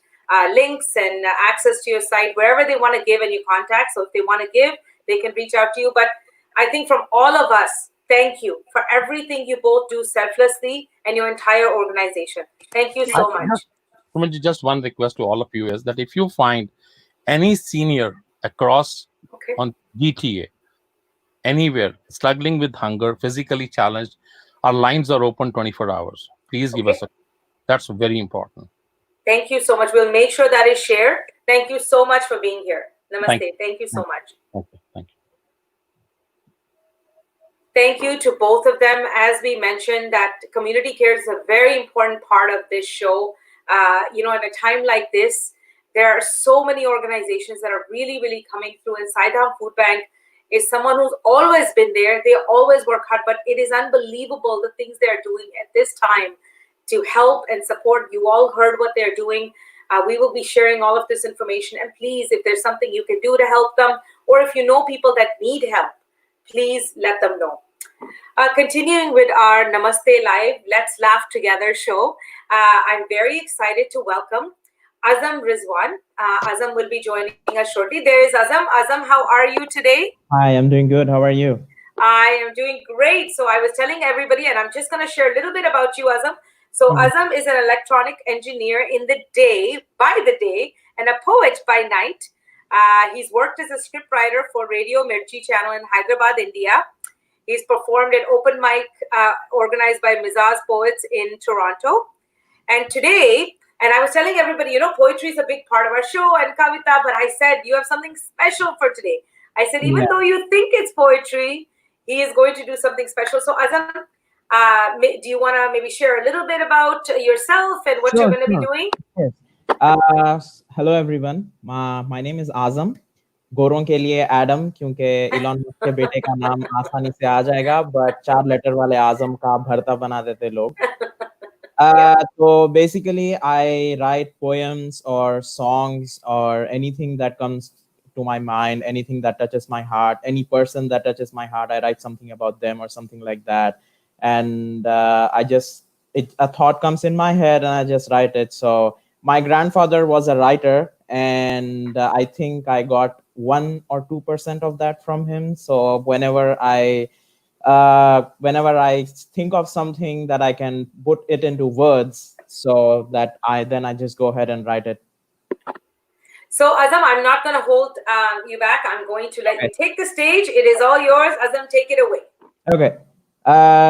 links and access to your site, wherever they want to give and you contact. So if they want to give, they can reach out to you. But I think from all of us, thank you for everything you both do selflessly and your entire organization. Thank you so much. Just one request to all of you is that if you find any senior across on GTA, anywhere, struggling with hunger, physically challenged, our lines are open 24 hours. Please give us that's very important. Thank you so much. We'll make sure that is shared. Thank you so much for being here. Namaste. Thank you so much. Okay. Thank you. Thank you to both of them. As we mentioned, that community care is a very important part of this show. At a time like this, there are so many organizations that are really, really coming through. And Sai Dham Food Bank is someone who's always been there. They always work hard, but it is unbelievable the things they're doing at this time to help and support. You all heard what they're doing. We will be sharing all of this information. And please, if there's something you can do to help them, or if you know people that need help, please let them know. Continuing with our Namaste Live, Let's Laugh Together show, I'm very excited to welcome Azam Rizwan. Azam will be joining us shortly. There is Azam. Azam, how are you today? Hi, I'm doing good. How are you? I am doing great. So I was telling everybody, and I'm just going to share a little bit about you, Azam. So Azam is an electronic engineer in the day, by the day, and a poet by night. He's worked as a scriptwriter for Radio Mirchi channel in Hyderabad, India. He's performed at open mic organized by Mizaz Poets in Toronto. And today, and I was telling everybody, poetry is a big part of our show and Kavita, but I said, you have something special for today. I said, even though you think it's poetry, he is going to do something special. So Azam, do you want to maybe share a little bit about yourself and what you're going to be doing? Yes. Hello everyone. My name is Azam. गोरों के लिए Adam, क्योंकि Elon Musk के बेटे का नाम आसानी से आ जाएगा, बट 4 लेटर वाले आजम का भरता बना देते लोग. So basically, I write poems or songs or anything that comes to my mind, anything that touches my heart, any person that touches my heart, I write something about them or something like that. And a thought comes in my head and I just write it. So my grandfather was a writer, and I think I got 1 or 2% of that from him. So whenever I think of something that I can put it into words, so that I just go ahead and write it. So Azam, I'm not going to hold you back. I'm going to let you take the stage. It is all yours. Azam, take it away. Okay.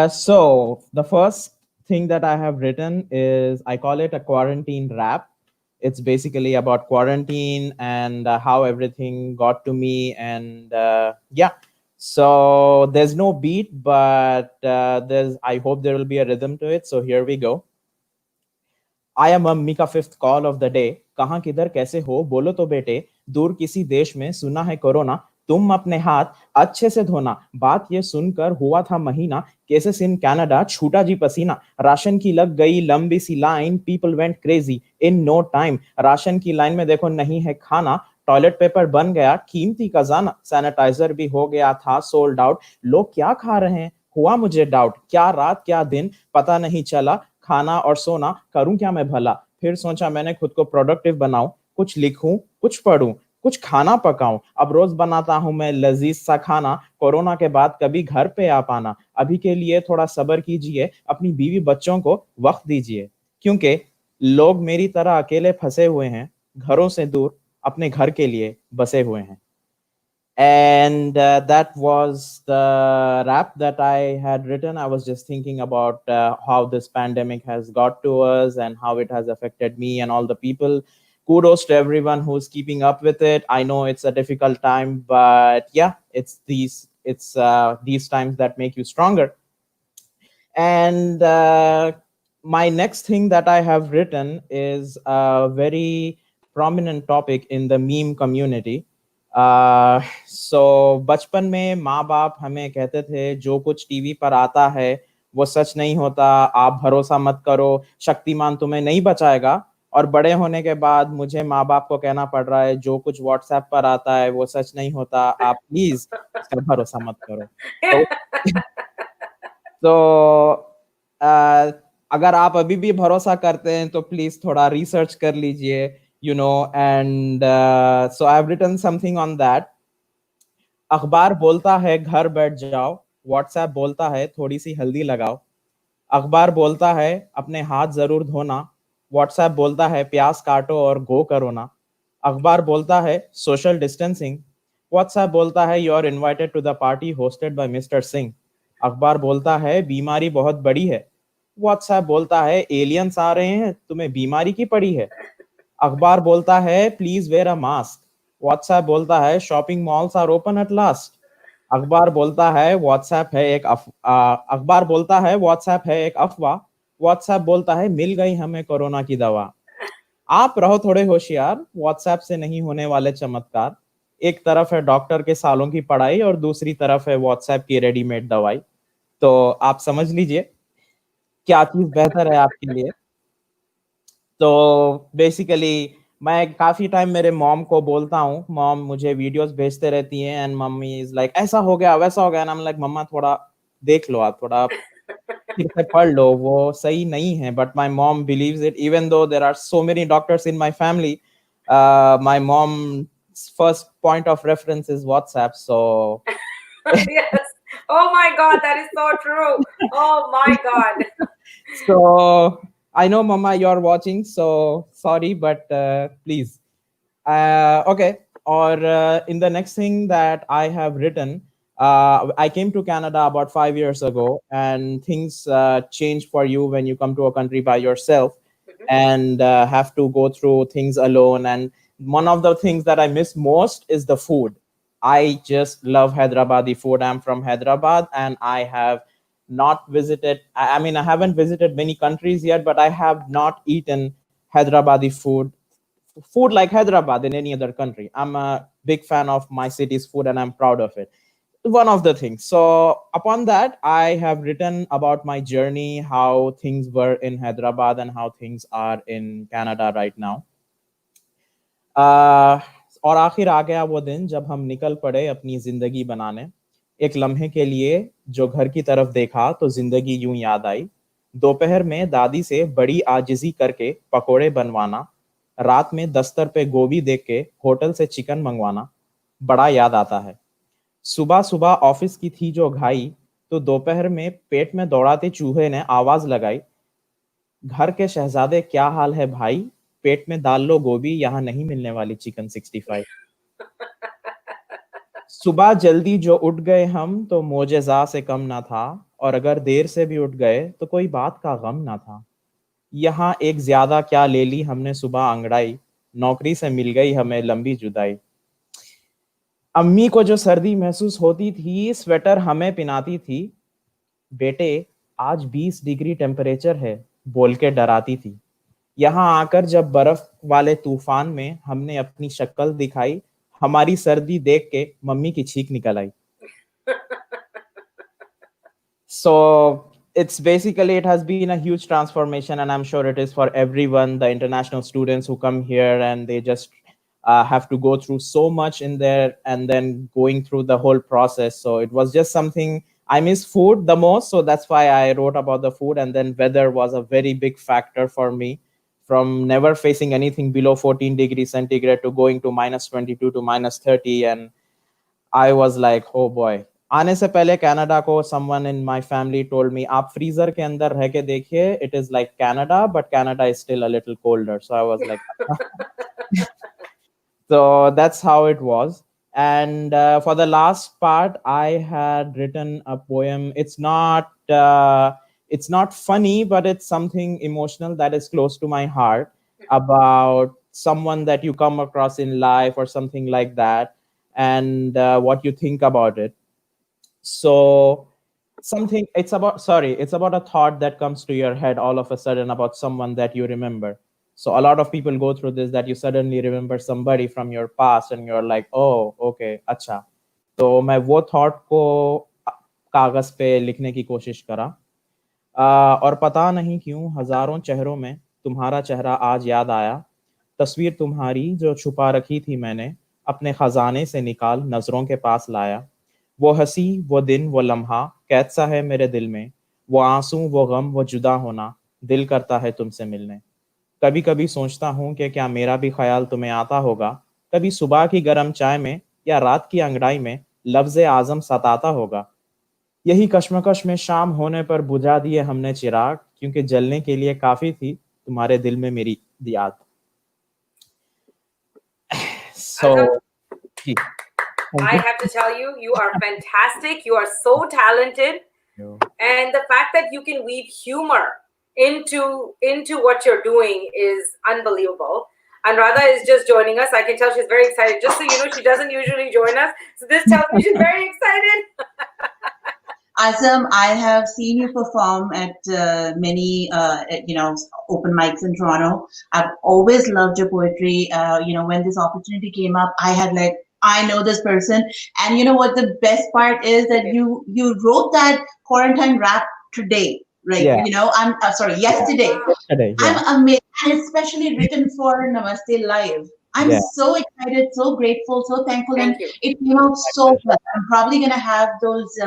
So the first thing that I have written is, I call it a quarantine rap. It's basically about quarantine and how everything got to me. And yeah. So there's no beat, but I hope there will be a rhythm to it. So here we go. I am mummy का 5th call of the day. कहाँ किधर कैसे हो बोलो तो बेटे, दूर किसी देश में सुना है कोरोना, तुम अपने हाथ अच्छे से धोना. बात ये सुनकर हुआ था महीना, केसेस इन कनाडा छूटा जी पसीना. राशन की लग गई लंबी सी line, people went crazy in no time. राशन की लाइन में देखो नहीं है खाना, टॉयलेट पेपर बन गया कीमती खजाना. सैनिटाइजर भी हो गया था सोल्ड आउट. लोग क्या खा रहे हैं हुआ मुझे डाउट. क्या रात क्या दिन पता नहीं चला, खाना और सोना करूं क्या मैं भला. फिर सोचा मैंने खुद को प्रोडक्टिव बनाऊं, कुछ लिखूं कुछ पढ़ूं कुछ खाना पकाऊं. अब रोज बनाता हूं मैं लजीज सा खाना, कोरोना के बाद कभी घर पे आ पाना. अभी के लिए थोड़ा सब्र कीजिए, अपनी बीवी बच्चों को वक्त दीजिए, क्योंकि लोग मेरी तरह अकेले फंसे हुए हैं, घरों से दूर अपने घर के लिए बसे हुए हैं. And that was the rap that I had written. I was just thinking about how this pandemic has got to us and how it has affected me and all the people. Kudos to everyone who's keeping up with it. I know it's a difficult time, but yeah, it's these times that make you stronger. And my next thing that I have written is a very prominent topic in the meme community. So बचपन में माँ बाप हमें कहते थे जो कुछ TV पर आता है वो सच नहीं होता, आप भरोसा मत करो, शक्तिमान तुम्हें नहीं बचाएगा. और बड़े होने के बाद मुझे माँ बाप को कहना पड़ रहा है जो कुछ व्हाट्सएप पर आता है वो सच नहीं होता, आप प्लीज इसका भरोसा मत करो. तो अगर आप अभी भी भरोसा करते हैं तो प्लीज थोड़ा रिसर्च कर लीजिए, and so I've written something on that. अखबार बोलता है घर बैठ जाओ, व्हाट्सएप बोलता है थोड़ी सी हल्दी लगाओ. अखबार बोलता है अपने हाथ जरूर धोना, व्हाट्सएप बोलता है प्याज काटो और गो करो ना. अखबार बोलता है सोशल डिस्टेंसिंग, व्हाट्सएप बोलता है you are invited to the party hosted by mister Singh. अखबार बोलता है बीमारी बहुत बड़ी है, व्हाट्सएप बोलता है एलियंस आ रहे हैं तुम्हें बीमारी की पड़ी है. अखबार बोलता है please wear a mask, WhatsApp बोलता है shopping malls are open at last. अखबार बोलता है व्हाट्सएप है एक अखबार बोलता है व्हाट्सएप है एक अफवाह, व्हाट्सएप बोलता है मिल गई हमें कोरोना की दवा. आप रहो थोड़े होशियार, व्हाट्सएप से नहीं होने वाले चमत्कार. एक तरफ है डॉक्टर के सालों की पढ़ाई और दूसरी तरफ है व्हाट्सएप की रेडीमेड दवाई. तो आप समझ लीजिए क्या चीज बेहतर है आपके लिए. तो बेसिकली मैं काफी टाइम मेरे मॉम को बोलता हूँ, मॉम मुझे वीडियोस भेजते रहती हैं एंड मम्मी इज लाइक ऐसा हो गया वैसा हो गया, एंड आई एम लाइक मम्मा थोड़ा देख लो, आप थोड़ा फिर से पढ़ लो, वो सही नहीं है. But my mom believes it even though there are so many doctors in my family. My mom first point of reference is WhatsApp. So yes. Oh my God, that is so true. Oh my God. So I know, Mama, you're watching, so sorry, but please. Okay. or in the next thing that I have written, I came to Canada about 5 years ago, and things change for you when you come to a country by yourself and have to go through things alone. And one of the things that I miss most is the food. I just love Hyderabadi food. I'm from Hyderabad, and I have not visited. I mean, I haven't visited many countries yet, but I have not eaten Hyderabadi food like Hyderabad in any other country. I'm a big fan of my city's food, and I'm proud of it. One of the things. So upon that, I have written about my journey, how things were in Hyderabad and how things are in Canada right now. और आखिर आ गया वो दिन जब हम निकल पड़े अपनी जिंदगी बनाने। एक लम्हे के लिए जो घर की तरफ देखा तो जिंदगी यूं याद आई। दोपहर में दादी से बड़ी आजिजी करके पकोड़े बनवाना, रात में दस्तर पे गोभी देख के होटल से चिकन मंगवाना बड़ा याद आता है। सुबह सुबह ऑफिस की थी जो घाई, तो दोपहर में पेट में दौड़ाते चूहे ने आवाज लगाई, घर के शहजादे क्या हाल है भाई, पेट में डाल लो गोभी, यहाँ नहीं मिलने वाली चिकन 65। सुबह जल्दी जो उठ गए हम तो मोजेजा से कम ना था, और अगर देर से भी उठ गए तो कोई बात का गम ना था। यहाँ एक ज्यादा क्या ले ली हमने सुबह अंगड़ाई, नौकरी से मिल गई हमें लंबी जुदाई। अम्मी को जो सर्दी महसूस होती थी स्वेटर हमें पिनाती थी, बेटे आज 20 डिग्री टेम्परेचर है बोल के डराती थी। यहाँ आकर जब बर्फ वाले तूफान में हमने अपनी शक्ल दिखाई, हमारी सर्दी देख के मम्मी की छींक निकल आई। So it's basically, it has been a huge transformation, and I'm sure it is for everyone, the international students who come here and they just have to go through so much in there and then going through the whole process. So it was just something. I miss food the most, so that's why I wrote about the food. And then weather was a very big factor for me, from never facing anything below 14 degrees centigrade to going to -22 to -30. And I was like, oh boy. आने से पहले Canada को someone in my family told me, आप freezer के अंदर रह के देखिए, it is like Canada, but Canada is still a little colder. So I was like, so that's how it was. And for the last part, I had written a poem. It's not funny, but it's something emotional that is close to my heart, about someone that you come across in life or something like that, and what you think about it. So it's about a thought that comes to your head all of a sudden about someone that you remember. So a lot of people go through this, that you suddenly remember somebody from your past and you're like, oh okay, अच्छा। तो मैं वो thought को कागज पे लिखने की कोशिश करा, और पता नहीं क्यों हजारों चेहरों में तुम्हारा चेहरा आज याद आया। तस्वीर तुम्हारी जो छुपा रखी थी मैंने, अपने खजाने से निकाल नजरों के पास लाया। वो हंसी, वो दिन, वो लम्हा कैद सा है मेरे दिल में, वो आंसू, वो गम, वो जुदा होना, दिल करता है तुमसे मिलने। कभी कभी सोचता हूँ कि क्या मेरा भी ख्याल तुम्हें आता होगा, कभी सुबह की गर्म चाय में या रात की अंगड़ाई में लफ्ज़ आज़म सताता होगा। यही कश्मकश में शाम होने पर बुझा दिए हमने चिराग, क्योंकि जलने के लिए काफी थी तुम्हारे दिल में मेरी याद। So I have to tell you, you are fantastic. You are so talented. And the fact that you can weave humor into what you're doing is unbelievable. Anuradha is just joining us. I can tell she's very excited. Just so you know, she doesn't usually join us. So this tells me she's very excited. Azam, I have seen you perform at many, open mics in Toronto. I've always loved your poetry. When this opportunity came up, I had like, I know this person. And you know what the best part is, that you wrote that quarantine rap today, right? Yeah. I'm sorry, yesterday. Yeah. I'm amazed, and especially written for Namaste Live. I'm so excited, so grateful, so thankful. Thank you. It came out so well. I'm probably going to have those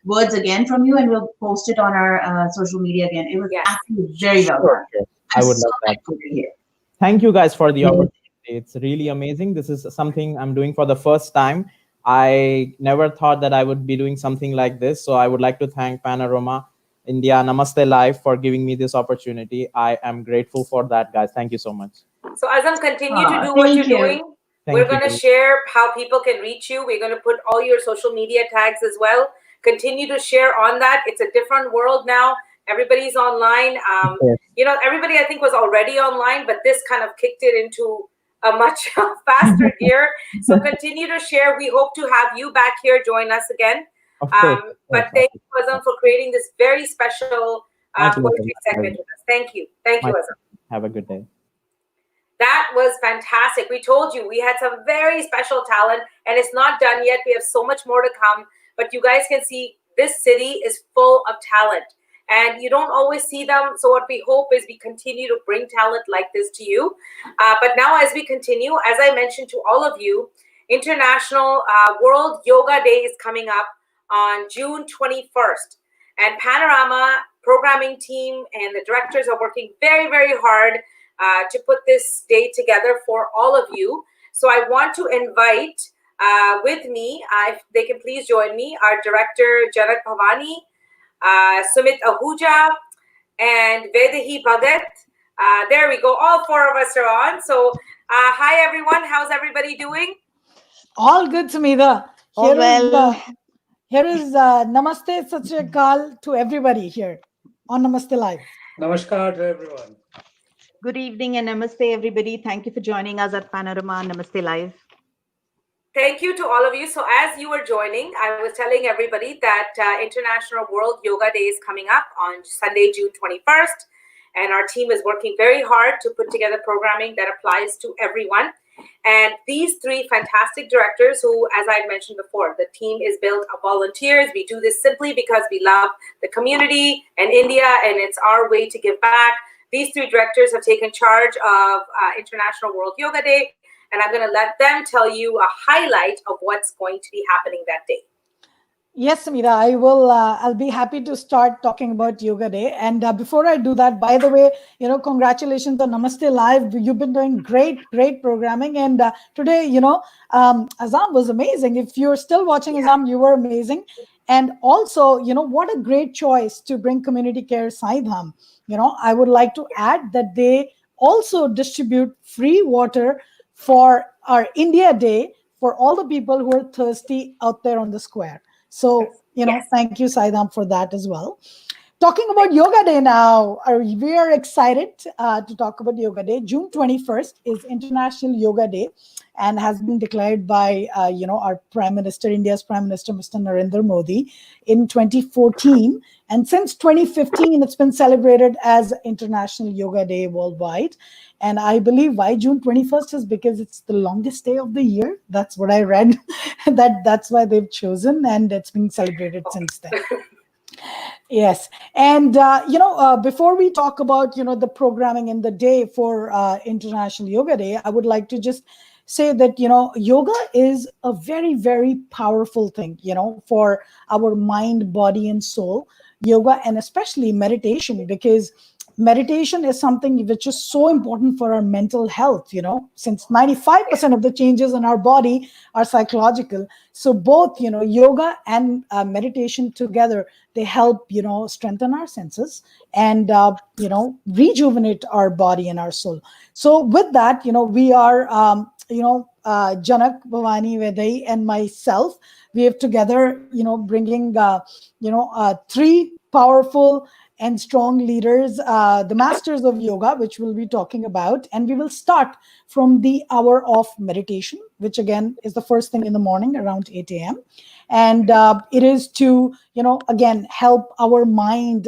words again from you, and we'll post it on our social media again. It was actually very well done. Sure. I would love that. Thank you guys for the opportunity. It's really amazing. This is something I'm doing for the first time. I never thought that I would be doing something like this. So I would like to thank Panorama India, Namaste Live, for giving me this opportunity. I am grateful for that, guys. Thank you so much. So Azam, continue to do what you're doing. We're going to share how people can reach you. We're going to put all your social media tags as well. Continue to share on that. It's a different world now. Everybody's online. You know, everybody I think was already online, but this kind of kicked it into a much faster gear. So continue to share. We hope to have you back here. Join us again. But thank you, Azam, for creating this very special poetry segment with us. Thank you. Thank you, Azam. Have a good day. That was fantastic. We told you we had some very special talent, and it's not done yet. We have so much more to come. But you guys can see this city is full of talent, and you don't always see them. So what we hope is we continue to bring talent like this to you. But now as we continue, as I mentioned to all of you, International World Yoga Day is coming up on June 21st. And Panorama programming team and the directors are working very, very hard to put this day together for all of you. So I want to invite with me, if they can please join me, our director, Janak Bhavani, Sumit Ahuja, and Vedahi Bhagat. There we go. All four of us are on. So hi, everyone. How's everybody doing? All good, Sumita. Here is Namaste Sat Shri Akal to everybody here on Namaste Live. Namaskar to everyone. Good evening and namaste, everybody. Thank you for joining us at Panorama Namaste Live. Thank you to all of you. So as you were joining, I was telling everybody that International World Yoga Day is coming up on Sunday, June 21st. And our team is working very hard to put together programming that applies to everyone. And these three fantastic directors who, as I mentioned before, the team is built of volunteers. We do this simply because we love the community and India, and it's our way to give back. These three directors have taken charge of International World Yoga Day, and I'm going to let them tell you a highlight of what's going to be happening that day. Yes, Samira, I will. I'll be happy to start talking about Yoga Day. And before I do that, by the way, congratulations on Namaste Live. You've been doing great programming. And today, Azam was amazing. If you're still watching Azam, you were amazing. And also, what a great choice to bring community care Sai Dham. I would like to add that they also distribute free water for our India Day for all the people who are thirsty out there on the square. So, thank you, Sai Dham, for that as well. Talking about Yoga Day now, we are excited to talk about Yoga Day. June 21st is International Yoga Day and has been declared by, our Prime Minister, India's Prime Minister, Mr. Narendra Modi in 2014. And since 2015, it's been celebrated as International Yoga Day worldwide. And I believe why June 21st is because it's the longest day of the year. That's what I read. That's why they've chosen, and it's been celebrated since then. Yes. And, before we talk about, the programming and the day for International Yoga Day, I would like to just say that, yoga is a very, very powerful thing, for our mind, body, and soul. Yoga, and especially meditation, because meditation is something which is so important for our mental health, since 95% of the changes in our body are psychological. So both, yoga and meditation together, they help, strengthen our senses and, rejuvenate our body and our soul. So with that, we are, Janak, Bhavani, Vedai, and myself, we have together, bringing, three powerful and strong leaders, the masters of yoga, which we'll be talking about. And we will start from the hour of meditation, which again is the first thing in the morning around 8 a.m. And it is to, again, help our mind,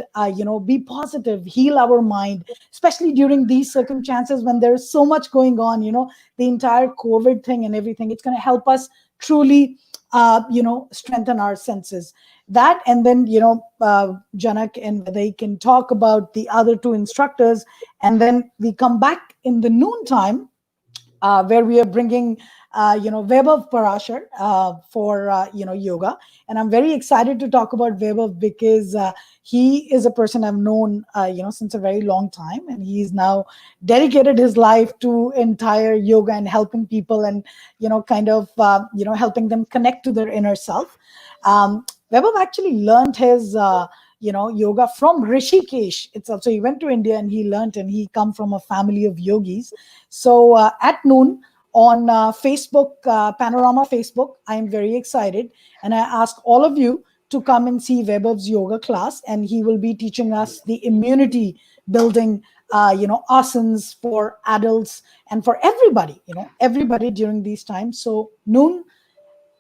be positive, heal our mind, especially during these circumstances when there's so much going on, the entire COVID thing and everything. It's going to help us truly, strengthen our senses. That, and then, Janak and Vedai can talk about the other two instructors. And then we come back in the noontime, where we are bringing, Vaibhav Parashar for, yoga. And I'm very excited to talk about Vaibhav because he is a person I've known, since a very long time. And he's now dedicated his life to entire yoga and helping people and, helping them connect to their inner self. Vaibhav actually learned his, yoga from Rishikesh itself. So he went to India and he learned, and he come from a family of yogis. So at noon, on Facebook, Panorama Facebook. I am very excited. And I ask all of you to come and see Vaibhav's yoga class. And he will be teaching us the immunity building, asanas for adults and for everybody, everybody during these times. So noon,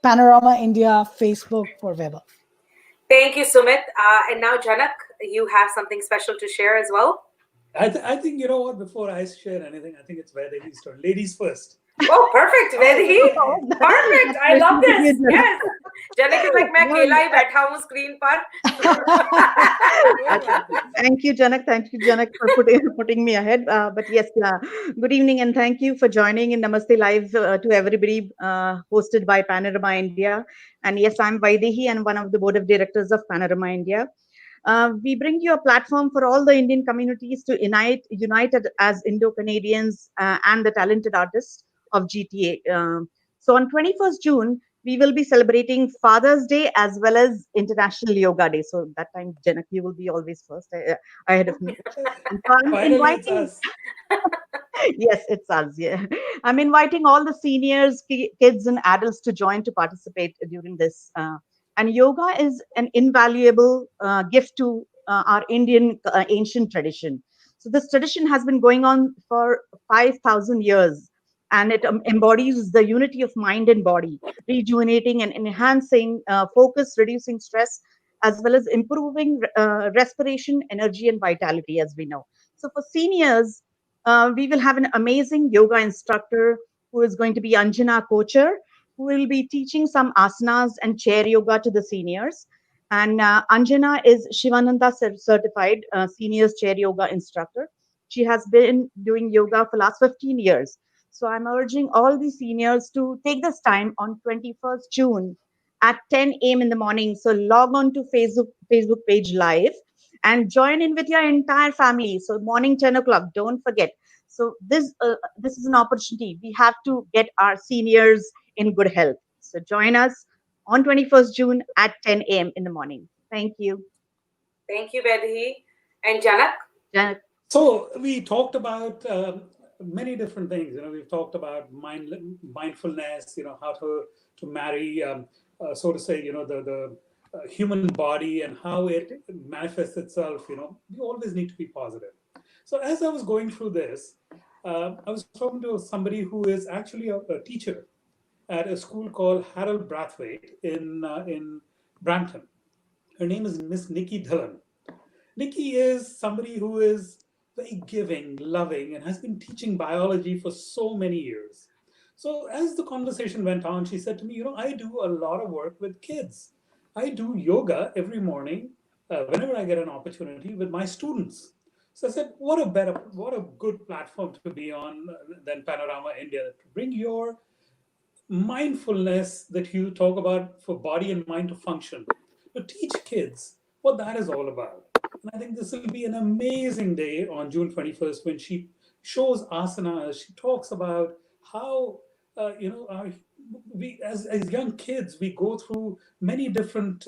Panorama India, Facebook for Vaibhav. Thank you, Sumit. And now, Janak, you have something special to share as well. I think, you know what, before I share anything, I think it's Vaidehi's turn. Ladies first. Oh, perfect, Vaidehi. Perfect. I love this. Yes. Janak is like, मैं अकेला ही बैठा हूँ screen पर. Thank you, Janak, for putting me ahead. But yes, good evening and thank you for joining in Namaste Live to everybody, hosted by Panorama India. And yes, I'm Vaidehi and one of the board of directors of Panorama India. We bring you a platform for all the Indian communities to unite as Indo-Canadians and the talented artists of GTA. So on 21st June, we will be celebrating Father's Day as well as International Yoga Day. So that time, Janak, you will be always first ahead of me. And so I'm Finally, inviting. it's us. Yes, it's us. Yeah, I'm inviting all the seniors, kids, and adults to join to participate during this. And yoga is an invaluable gift to our Indian ancient tradition. So this tradition has been going on for 5,000 years, and it embodies the unity of mind and body, rejuvenating and enhancing focus, reducing stress, as well as improving respiration, energy, and vitality, as we know. So for seniors, we will have an amazing yoga instructor who is going to be Anjana Kocher, who will be teaching some asanas and chair yoga to the seniors. And Anjana is Shivananda certified seniors chair yoga instructor. She has been doing yoga for last 15 years. So I'm urging all the seniors to take this time on 21st June at 10 a.m. in the morning. So log on to Facebook page live and join in with your entire family. So morning 10 o'clock, don't forget. So this is an opportunity. We have to get our seniors in good health. So join us on 21st June at 10 a.m. in the morning. Thank you. Thank you, Vaidehi. And Janak? Janak. So we talked about many different things. We've talked about mindfulness. How to marry, so to say. The human body and how it manifests itself. We always need to be positive. So as I was going through this, I was talking to somebody who is actually a teacher at a school called Harold Brathwaite in Brampton. Her name is Miss Nikki Dhillon. Nikki is somebody who is very giving, loving, and has been teaching biology for so many years. So as the conversation went on, she said to me, I do a lot of work with kids. I do yoga every morning whenever I get an opportunity with my students. So I said, what a good platform to be on than Panorama India, to bring your mindfulness that you talk about for body and mind to function, to teach kids what that is all about. And I think this will be an amazing day on June 21st when she shows asanas. She talks about how, we as young kids, we go through many different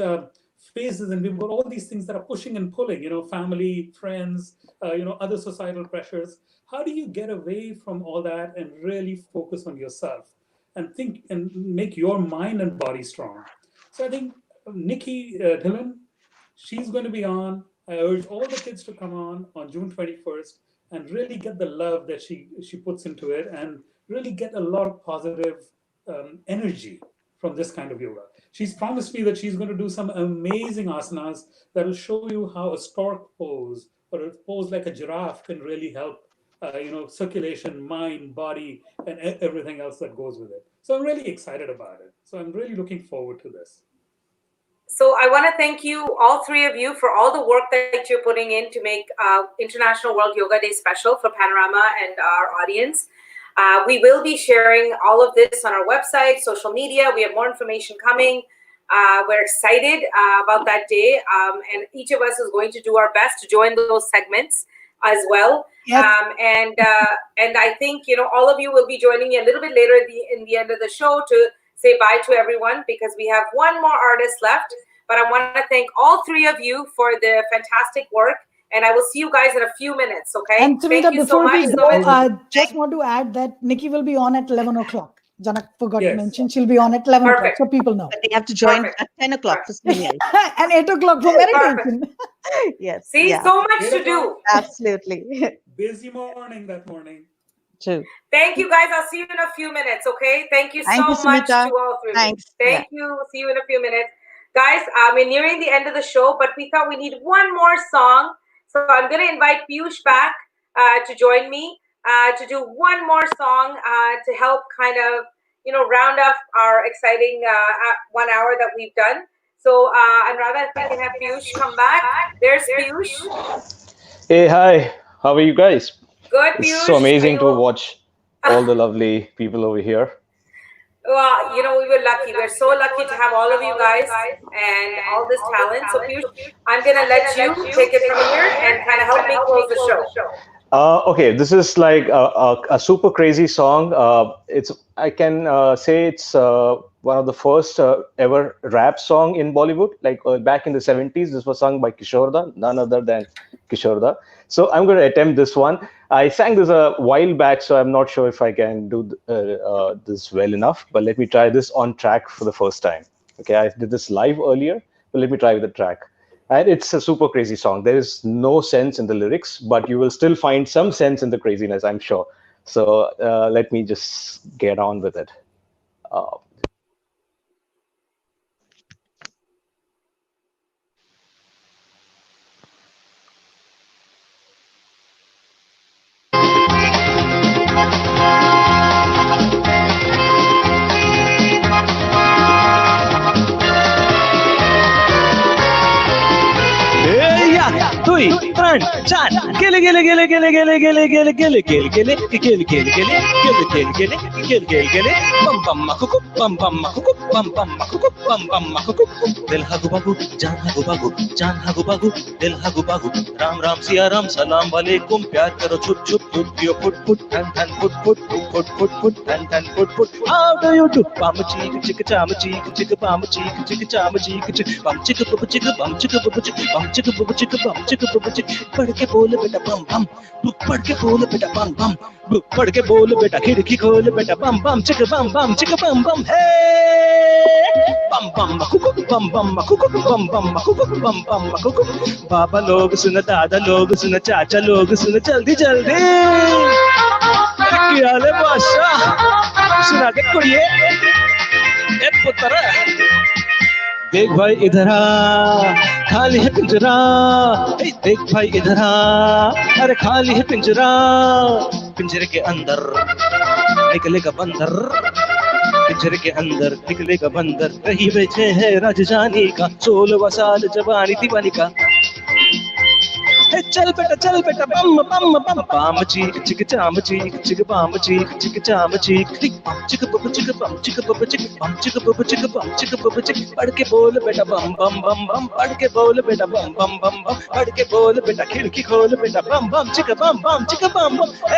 phases, and we've got all these things that are pushing and pulling, family, friends, other societal pressures. How do you get away from all that and really focus on yourself and think and make your mind and body strong? So I think Nikki Dhillon, she's going to be on. I urge all the kids to come on June 21st and really get the love that she puts into it, and really get a lot of positive energy from this kind of yoga. She's promised me that she's going to do some amazing asanas that will show you how a stork pose or a pose like a giraffe can really help circulation, mind, body, and everything else that goes with it. So I'm really excited about it. So I'm really looking forward to this. So I want to thank you, all three of you, for all the work that you're putting in to make International World Yoga Day special for Panorama and our audience. We will be sharing all of this on our website, social media. We have more information coming. We're excited about that day. And each of us is going to do our best to join those segments as well. Yes. And I think, all of you will be joining me a little bit later in the end of the show to say bye to everyone, because we have one more artist left. But I want to thank all three of you for the fantastic work and I will see you guys in a few minutes. Okay. And Sumita, Thank you so before much. we go, just want to add that Nikki will be on at 11 o'clock. Janak forgot to mention she'll be on at 11 o'clock, so people know. But they have to join at 10 o'clock for seniors. And 8 o'clock for meditation. Yes. See, yeah. so much to do. Absolutely. Busy morning that morning. True. Thank you, guys. I'll see you in a few minutes. Okay. Thank you Thank so you, much to Sumita. all three. Thanks. Thank you. See you in a few minutes. Guys, we're nearing the end of the show, but we thought we need one more song. So I'm going to invite Piyush back to join me to do one more song to help kind of, round off our exciting 1 hour that we've done. So Anuradha, if we can have Piyush come back. There's Piyush. Hey, hi. How are you guys? Good, It's Piyush. so amazing to watch all the lovely people over here. Well, we were lucky. We're so lucky to have all of you guys and all this talent. So Piyush, I'm going to let you take it from here and kind of help me close the show. Okay, this is like a super crazy song. I can say it's one of the first ever rap song in Bollywood. Like back in the 70s, this was sung by Kishore, none other than Kishore. So I'm going to attempt this one. I sang this a while back, so I'm not sure if I can do this well enough. But let me try this on track for the first time. Okay, I did this live earlier, but let me try with the track. And it's a super crazy song. There is no sense in the lyrics, but you will still find some sense in the craziness, I'm sure. So let me just get on with it. Three, turn, chan, gilly, gilly, gilly, gilly, gilly, gilly, gilly, gilly, gilly, gilly, gilly, gilly, gilly, gilly, gilly, gilly, gilly, gilly, bum bum makuku, bum bum makuku, bum bum makuku, bum bum makuku, dil hagu bagu, jaan hagu bagu, dil hagu bagu, ram ram siya ram, salam alaikum, pyar karo chup chup, dud piyo put put, tan tan put put, put put put, tan tan put put. How do you do? Bum cheek, chick cham cheek, chick bum cheek, chick cham cheek, chick bum chick bum chick bum chick bum chick bum chick bum chick bum chick bum chick. पढ़ के बोल बेटा बम बम, पढ़ के बोल बेटा बम बम, पढ़ के बोल बेटा खिड़की खोल बेटा बम बम चिक बम बम हे बम बम मकुकु बम बम मकुकु बम बम मकुकु बम बम मकुकु. बाबा लोग सुन, दादा लोग सुन, चाचा लोग सुन, जल्दी जल्दी क्या ले बादशाह सुना के कुड़िए ए पुत्र. देख भाई इधर आ, खाली है पिंजरा. देख भाई इधर आ, अरे खाली है पिंजरा. पिंजरे के अंदर निकलेगा बंदर, पिंजरे के अंदर निकलेगा बंदर. रही बेचे है राजजानी का 16वां साल जवानी दीवानी का. चल बेटा बम बम बम बम चीक चिक चाम चीक चिक बम चीक चिक चाम चीक बम चिक बम चिक बम चिक बम चिक बम चिक बम चिक बम चिक बम चिक. पढ़ के बोल बेटा बम बम बम बम, पढ़ के बोल बेटा बम बम बम बम, पढ़ के बोल बेटा खिड़की खोल बेटा बम बम चिक बम बम. ए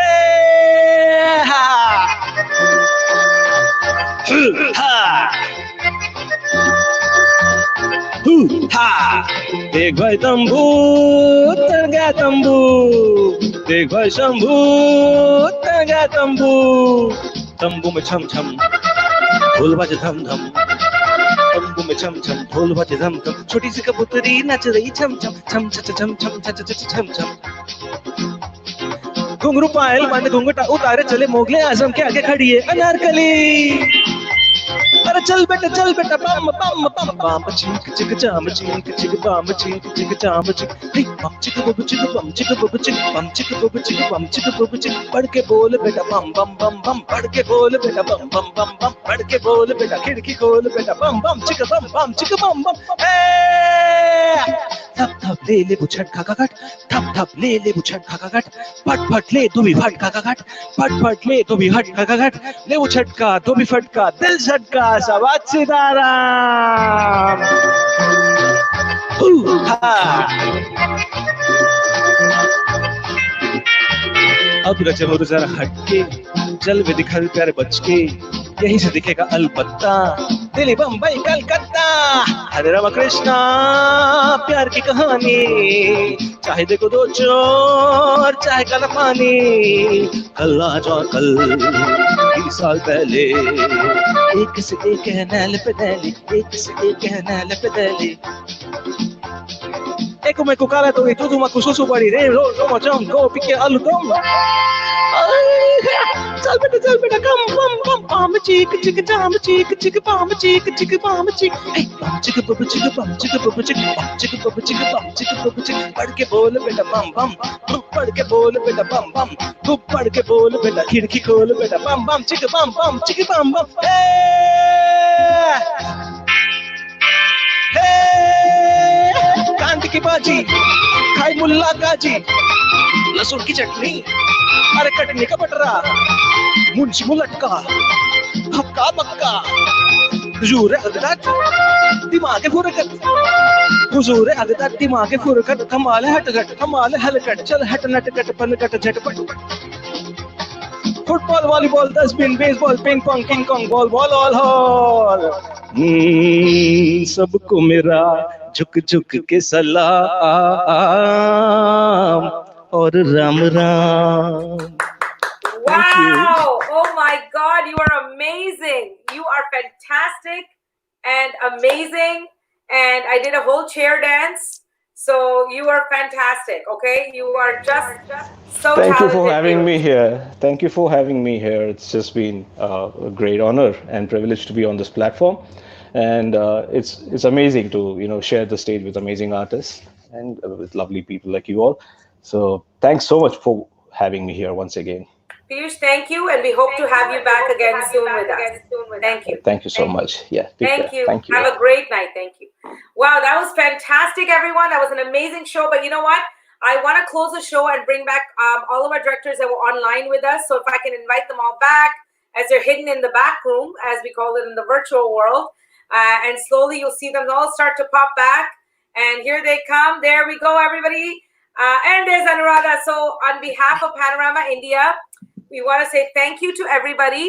हा हा. देख भाई तंबू तड़ गया तंबू, देख भाई शंभू तड़ गया तंबू. तंबू में छम छम ढोल बजे धम धम, तंबू में छम छम ढोल बजे धम धम. छोटी सी कबूतरी नाच रही छम छम छम छम छम छम छम छम. घुंघरू पायल बंद घुंघटा उतारे चले मोगले आजम के आगे खड़ी है अनारकली. अरे चल बेटा बम बम बम बम चिक चिक चाम चिक चिक बम चिक चिक चाम चिक बम चिक बम चिक बम चिक बम चिक बम चिक बम चिक बम चिक बम चिक. पढ़ के बोल बेटा बम बम बम बम, पढ़ के बोल बेटा बम बम बम बम, पढ़ के बोल बेटा खिड़की खोल बेटा बम बम चिक बम बम. थप थप ले ले बुछट खा खट, थप थप ले ले बुछट खा खट, फट फट ले तू भी फट खा खट, फट फट ले तू भी हट खा खट. ले वो छटका तो भी फटका, दिल झटका सवाद सीताराम. अब रचल जरा हटके, चल वे दिखल प्यारे बच के, यहीं से दिखेगा अलबत्ता दिल्ली बम्बई कलकत्ता हरे राम कृष्णा प्यार की कहानी चाहे देखो दो चोर चाहे काला पानी कल आज और कल 20 साल पहले एक से एक है नैल पे नैली एक से एक है नैल पे Nelly ecco me cucala tu itu tu maku susu bari re lo mo jam go pike alu dom chal beta kam bam bam pam chik chik jam chik pam chik pam chik hey pam chik bum chik pam chik bum chik pam chik bum chik pam chik bum chik pad ke bol beta bam bam pad ke bol beta bam bam pad ke bol beta khidki khol beta bam bam chik bam hey कांद की बाजी खाई मुल्ला गाजी लहसुन की चटनी अरे कटनी का बटरा मुंशी मुलटका हक्का मक्का हुजूर अगदत दिमाग फुरकत हुजूर अगदत दिमाग फुरकत कमाल हटगट कमाल हलकट चल हट नटकट पनकट झटपट football volleyball dustbin baseball ping pong king Kong ball all सबको मेरा झुक झुक के सलाम और Ram Ram Wow! Oh my God, you are amazing. You are fantastic and amazing. And I did a whole chair dance. So you are fantastic, okay? You are just so Thank you talented. for having Piyush. me here. Thank you for having me here. It's just been a great honor and privilege to be on this platform, and it's amazing to share the stage with amazing artists and with lovely people like you all. So thanks so much for having me here once again. Piyush, thank you, and we hope to have you back again soon with us. Thank you. Thank you so much. Yeah, take Thank care. you. Thank you. Have a great night. Thank you. Wow, that was fantastic, everyone. That was an amazing show. But you know what? I want to close the show and bring back all of our directors that were online with us. So if I can invite them all back as they're hidden in the back room, as we call it in the virtual world. And slowly you'll see them all start to pop back. And here they come. There we go, everybody. And there's Anuradha. So on behalf of Panorama India, we want to say thank you to everybody.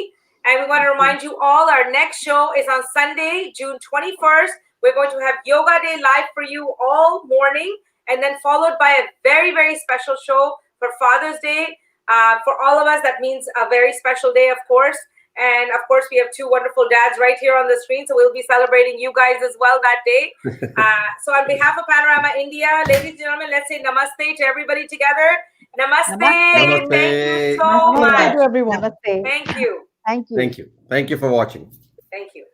And we want to remind you all, our next show is on Sunday, June 21st. We're going to have Yoga Day live for you all morning, and then followed by a very, very special show for Father's Day. For all of us, that means a very special day, of course. And of course, we have two wonderful dads right here on the screen, so we'll be celebrating you guys as well that day. So on behalf of Panorama India, ladies and gentlemen, let's say namaste to everybody together. Namaste. Namaste. Thank you so Namaste much. to everyone. Namaste. Thank you. Thank you. Thank you. Thank you for watching. Thank you.